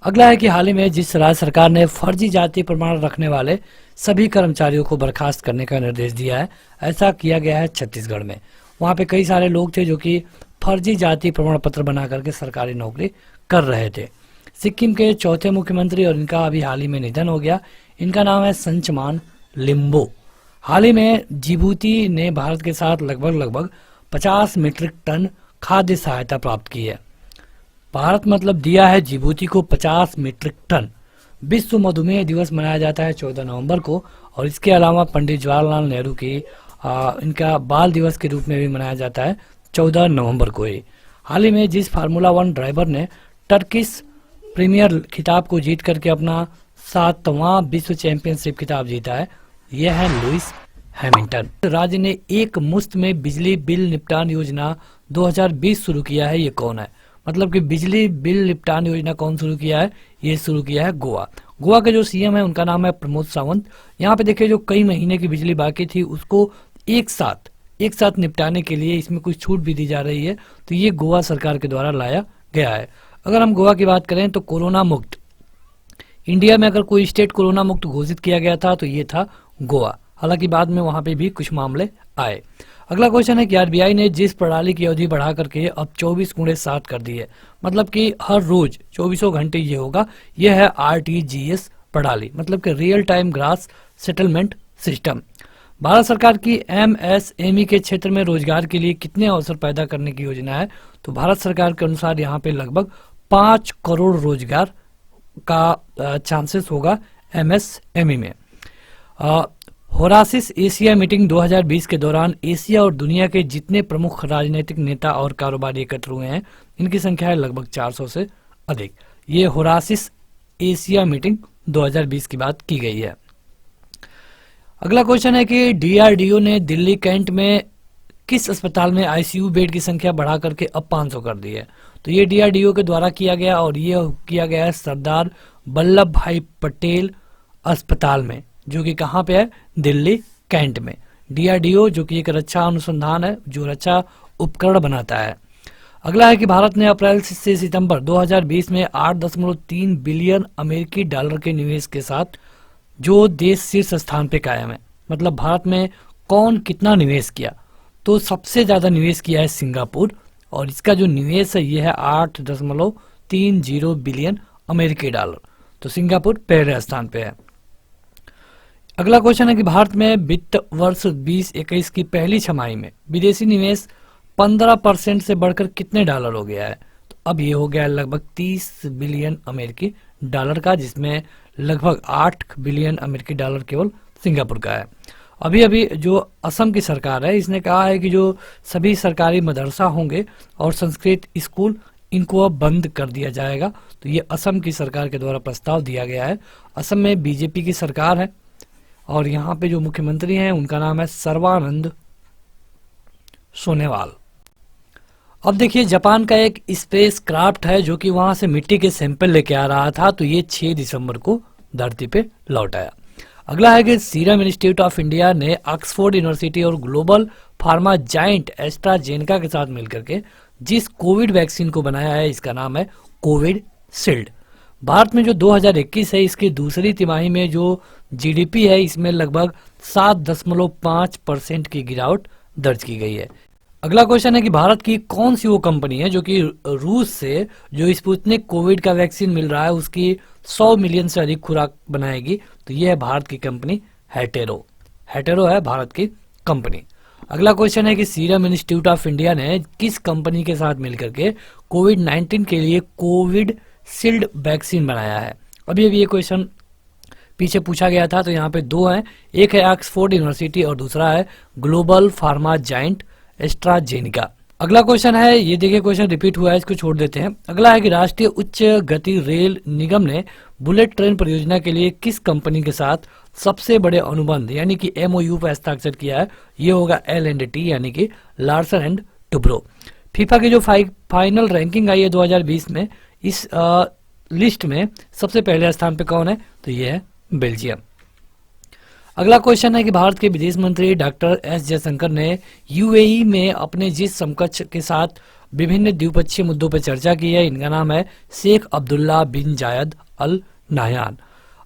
अगला है कि हाल ही में जिस राज्य सरकार ने फर्जी जाति प्रमाण रखने वाले सभी कर्मचारियों को बर्खास्त करने का निर्देश दिया है, ऐसा किया गया है छत्तीसगढ़ में। वहां पे कई सारे लोग थे जो कि फर्जी जाति प्रमाण पत्र बना करके सरकारी नौकरी कर रहे थे। सिक्किम के चौथे मुख्यमंत्री, और इनका अभी हाल ही में निधन हो गया, इनका नाम है संचमान लिम्बो। हाल ही में जिबूती ने भारत के साथ लगभग 50 मीट्रिक टन खाद्य सहायता प्राप्त की है। भारत मतलब दिया है जिबूती को 50 मीट्रिक टन। विश्व मधुमेह दिवस मनाया जाता है 14 नवंबर को, और इसके अलावा पंडित जवाहरलाल नेहरू की इनका बाल दिवस के रूप में भी मनाया जाता है 14 नवंबर को ही। हाल ही में जिस फार्मूला 1 ड्राइवर ने टर्किश प्रीमियर खिताब को जीत करके अपना 7वां विश्व चैंपियनशिप खिताब जीता है, यह है लुइस हैमिल्टन। राज्य ने एक मुश्त में बिजली बिल निपटान योजना 2020 शुरू किया है, ये कौन है? मतलब कि बिजली बिल निपटान योजना कौन शुरू किया है? ये शुरू किया है गोवा। गोवा के जो सीएम है उनका नाम है प्रमोद सावंत। यहाँ पे देखिए जो कई महीने की बिजली बाकी थी उसको एक साथ निपटाने के लिए इसमें कुछ छूट भी दी जा रही है, तो ये गोवा सरकार के द्वारा लाया गया है। अगर हम गोवा की बात करें तो कोरोना मुक्त इंडिया में अगर कोई स्टेट कोरोना मुक्त घोषित किया गया था तो ये था गोवा। हालांकि बाद में वहां पे भी कुछ मामले आए। अगला क्वेश्चन है कि आरबीआई ने जिस प्रणाली की अवधि बढ़ा करके अब 24x7 कर दी है, मतलब कि हर रोज 24 घंटे ये होगा, यह है आरटीजीएस प्रणाली, मतलब कि real time gross settlement system. Bharat सरकार की एमएसएमई के क्षेत्र में रोजगार के लिए कितने अवसर पैदा करने की योजना है? तो भारत सरकार के अनुसार यहाँ पे लगभग 5 करोड़ रोजगार का चांसेस होगा एमएसएमई में। होरासिस एशिया मीटिंग 2020 के दौरान एशिया और दुनिया के जितने प्रमुख राजनीतिक नेता और कारोबारी एकत्र हुए हैं, इनकी संख्या है लगभग 400 से अधिक। ये होरासिस एशिया मीटिंग 2020 की बात की गई है। अगला क्वेश्चन है कि डीआरडीओ ने दिल्ली कैंट में किस अस्पताल में आईसीयू बेड की संख्या बढ़ा करके अब 500 कर दी है? तो ये डीआरडीओ के द्वारा किया गया, और ये किया गया है सरदार वल्लभ भाई पटेल अस्पताल में, जो कि कहाँ पे है? दिल्ली कैंट में। डीआरडीओ जो कि एक रक्षा अनुसंधान है जो रक्षा उपकरण बनाता है। अगला है कि भारत ने अप्रैल से सितंबर 2020 में 8.3 बिलियन अमेरिकी डॉलर के निवेश के साथ जो देश शीर्ष स्थान पे कायम है। मतलब भारत में कौन कितना निवेश किया? तो सबसे ज्यादा निवेश किया है सिंगापुर, और इसका जो निवेश है ये है 8.30 बिलियन अमेरिकी डॉलर। तो सिंगापुर पहले स्थान पे है। अगला क्वेश्चन है कि भारत में वित्त वर्ष 2021 की पहली छमाही में विदेशी निवेश 15% से बढ़कर कितने डॉलर हो गया है? तो अब ये हो गया है लगभग 30 बिलियन अमेरिकी डॉलर का, जिसमें लगभग 8 बिलियन अमेरिकी डॉलर केवल सिंगापुर का है। अभी अभी जो असम की सरकार है इसने कहा है कि जो सभी सरकारी मदरसा होंगे और संस्कृत स्कूल, इनको अब बंद कर दिया जाएगा। तो ये असम की सरकार के द्वारा प्रस्ताव दिया गया है। असम में बीजेपी की सरकार है, और यहाँ पे जो मुख्यमंत्री हैं उनका नाम है सर्बानंद सोनोवाल। अब देखिए जापान का एक स्पेस क्राफ्ट है जो कि वहां से मिट्टी के सैंपल लेके आ रहा था, तो ये 6 दिसंबर को धरती पे लौट आया। अगला है कि सीरम इंस्टीट्यूट ऑफ इंडिया ने ऑक्सफोर्ड यूनिवर्सिटी और ग्लोबल फार्मा जायंट एस्ट्राजेनेका के साथ मिलकर के जिस कोविड वैक्सीन को बनाया है इसका नाम है कोविड शील्ड। भारत में जो 2021 है इसकी दूसरी तिमाही में जो जीडीपी है इसमें लगभग 7.5% की गिरावट दर्ज की गई है। अगला क्वेश्चन है कि भारत की कौन सी वो कंपनी है जो कि रूस से जो स्पुतनिक कोविड का वैक्सीन मिल रहा है उसकी 100 मिलियन से अधिक खुराक बनाएगी। तो ये है भारत की कंपनी हेटेरो। हेटेरो है भारत की कंपनी। अगला क्वेश्चन है कि सीरम इंस्टीट्यूट ऑफ इंडिया ने किस कंपनी के साथ मिलकर के कोविड-19 के लिए कोविड शील्ड वैक्सीन बनाया है। अभी ये क्वेश्चन पीछे पूछा गया था, तो यहाँ पे दो हैं, एक है ऑक्सफोर्ड यूनिवर्सिटी और दूसरा है ग्लोबल फार्मा जायंट एस्ट्राजेनेका। अगला क्वेश्चन है, ये देखिए क्वेश्चन रिपीट हुआ है, इसको छोड़ देते हैं। अगला है कि राष्ट्रीय उच्च गति रेल निगम ने बुलेट ट्रेन परियोजना के लिए किस कंपनी के साथ सबसे बड़े अनुबंध यानी कि एमओयू पर हस्ताक्षर किया है। ये होगा L&T यानी कि लार्सन एंड टुब्रो। फीफा की जो फाइनल रैंकिंग आई है 2020 में, इस लिस्ट में सबसे पहले स्थान पे कौन है, तो ये है बेल्जियम। अगला क्वेश्चन है कि भारत के विदेश मंत्री डॉक्टर एस जयशंकर ने यूएई में अपने जिस समकक्ष के साथ विभिन्न द्विपक्षीय मुद्दों पर चर्चा की है इनका नाम है शेख अब्दुल्ला बिन जायद अल नाह्यान।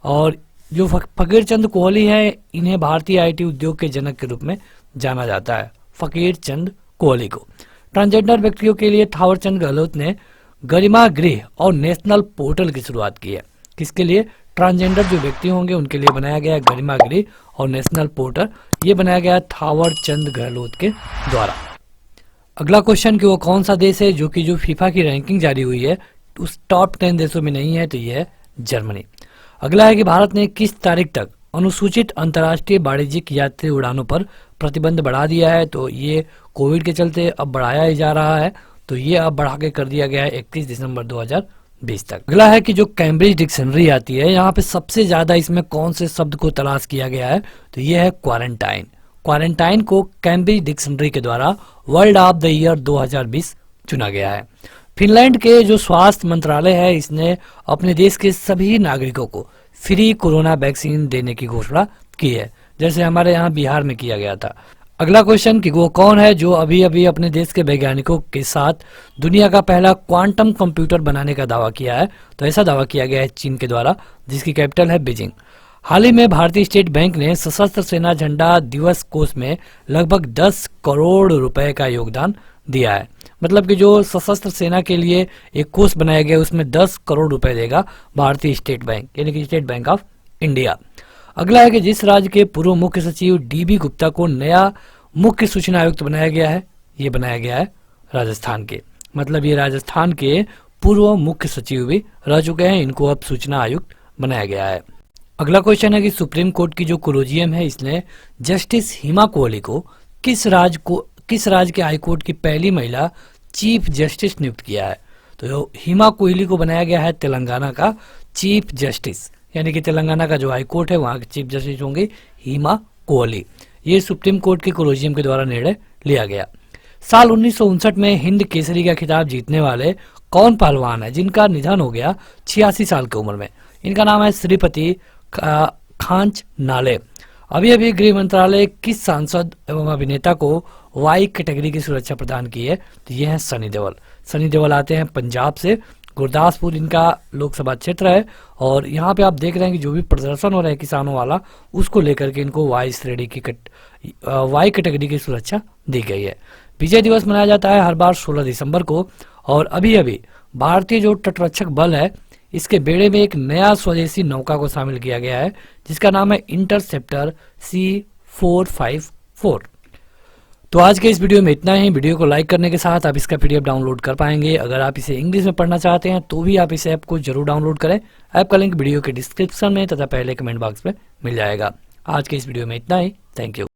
और जो फकीर चंद कोहली है इन्हें भारतीय आईटी उद्योग के जनक के रूप में जाना जाता है, फकीर चंद कोहली को। ट्रांसजेंडर व्यक्तियों के लिए थावर चंद गहलोत ने गरिमा गृह और नेशनल पोर्टल की शुरुआत की है। किसके लिए, ट्रांसजेंडर जो व्यक्ति होंगे उनके लिए बनाया गया है गरिमा गृह और नेशनल पोर्टल। ये बनाया गया थावर चंद गहलोत के द्वारा। अगला क्वेश्चन कि वो कौन सा देश है जो फीफा की रैंकिंग जारी हुई है उस टॉप 10 देशों में नहीं है, तो ये है जर्मनी। अगला है कि भारत ने किस तारीख तक अनुसूचित अंतर्राष्ट्रीय वाणिज्यिक यात्री उड़ानों पर प्रतिबंध बढ़ा दिया है, तो ये कोविड के चलते अब बढ़ाया ही जा रहा है, तो ये अब बढ़ा के कर दिया गया है 31 दिसंबर 2020 तक। अगला है कि जो कैम्ब्रिज डिक्शनरी आती है यहाँ पे सबसे ज्यादा इसमें कौन से शब्द को तलाश किया गया है, तो ये है क्वारंटाइन। क्वारंटाइन को कैम्ब्रिज डिक्शनरी के द्वारा वर्ल्ड ऑफ द ईयर 2020 चुना गया है। फिनलैंड के जो स्वास्थ्य मंत्रालय है इसने अपने देश के सभी नागरिकों को फ्री कोरोना वैक्सीन देने की घोषणा की है, जैसे हमारे यहाँ बिहार में किया गया था। अगला क्वेश्चन कि वो कौन है जो अभी अभी अपने देश के वैज्ञानिकों के साथ दुनिया का पहला क्वांटम कंप्यूटर बनाने का दावा किया है, तो ऐसा दावा किया गया है चीन के द्वारा जिसकी कैपिटल है बीजिंग। हाल ही में भारतीय स्टेट बैंक ने सशस्त्र सेना झंडा दिवस कोष में लगभग 10 करोड़ रुपए का योगदान दिया है। मतलब कि जो सशस्त्र सेना के लिए एक कोष बनाया गया उसमें 10 करोड़ रुपए देगा भारतीय स्टेट बैंक यानी कि स्टेट बैंक ऑफ इंडिया। अगला है कि जिस राज्य के पूर्व मुख्य सचिव डीबी गुप्ता को नया मुख्य सूचना आयुक्त बनाया गया है, ये बनाया गया है राजस्थान के। मतलब ये राजस्थान के पूर्व मुख्य सचिव भी रह चुके हैं, इनको अब सूचना आयुक्त बनाया गया है। अगला क्वेश्चन है कि सुप्रीम कोर्ट की जो कोलोजियम है इसने जस्टिस हिमा कोहली को किस राज्य के हाईकोर्ट की पहली महिला चीफ जस्टिस नियुक्त किया है, तो हिमा कोहली को बनाया गया है तेलंगाना का चीफ जस्टिस, यानी कि तेलंगाना का जो हाई कोर्ट है वहां के चीफ जस्टिस होंगे हिमा कोहली। ये सुप्रीम कोर्ट के कोलोजियम के द्वारा निर्णय लिया गया। साल 1959 में हिंद केसरी का खिताब जीतने वाले कौन पहलवान है जिनका निधन हो गया 86 साल की उम्र में, इनका नाम है श्रीपति खांच नाले। अभी अभी गृह मंत्रालय किस सांसद एवं अभिनेता को वाई कैटेगरी की सुरक्षा प्रदान की है, तो ये है सनी देओल। सनी देओल आते हैं पंजाब से, गुरदासपुर इनका लोकसभा क्षेत्र है और यहाँ पे आप देख रहे हैं कि जो भी प्रदर्शन हो रहा है किसानों वाला उसको लेकर के इनको वाई कैटेगरी की सुरक्षा दी गई है। विजय दिवस मनाया जाता है हर बार 16 दिसंबर को और अभी अभी भारतीय जो तटरक्षक बल है इसके बेड़े में एक नया स्वदेशी नौका को शामिल किया गया है जिसका नाम है इंटरसेप्टर C454। तो आज के इस वीडियो में इतना ही। वीडियो को लाइक करने के साथ आप इसका PDF डाउनलोड कर पाएंगे। अगर आप इसे इंग्लिश में पढ़ना चाहते हैं तो भी आप इस ऐप को जरूर डाउनलोड करें। ऐप का लिंक वीडियो के डिस्क्रिप्शन में तथा पहले कमेंट बॉक्स में मिल जाएगा। आज के इस वीडियो में इतना ही। Thank you.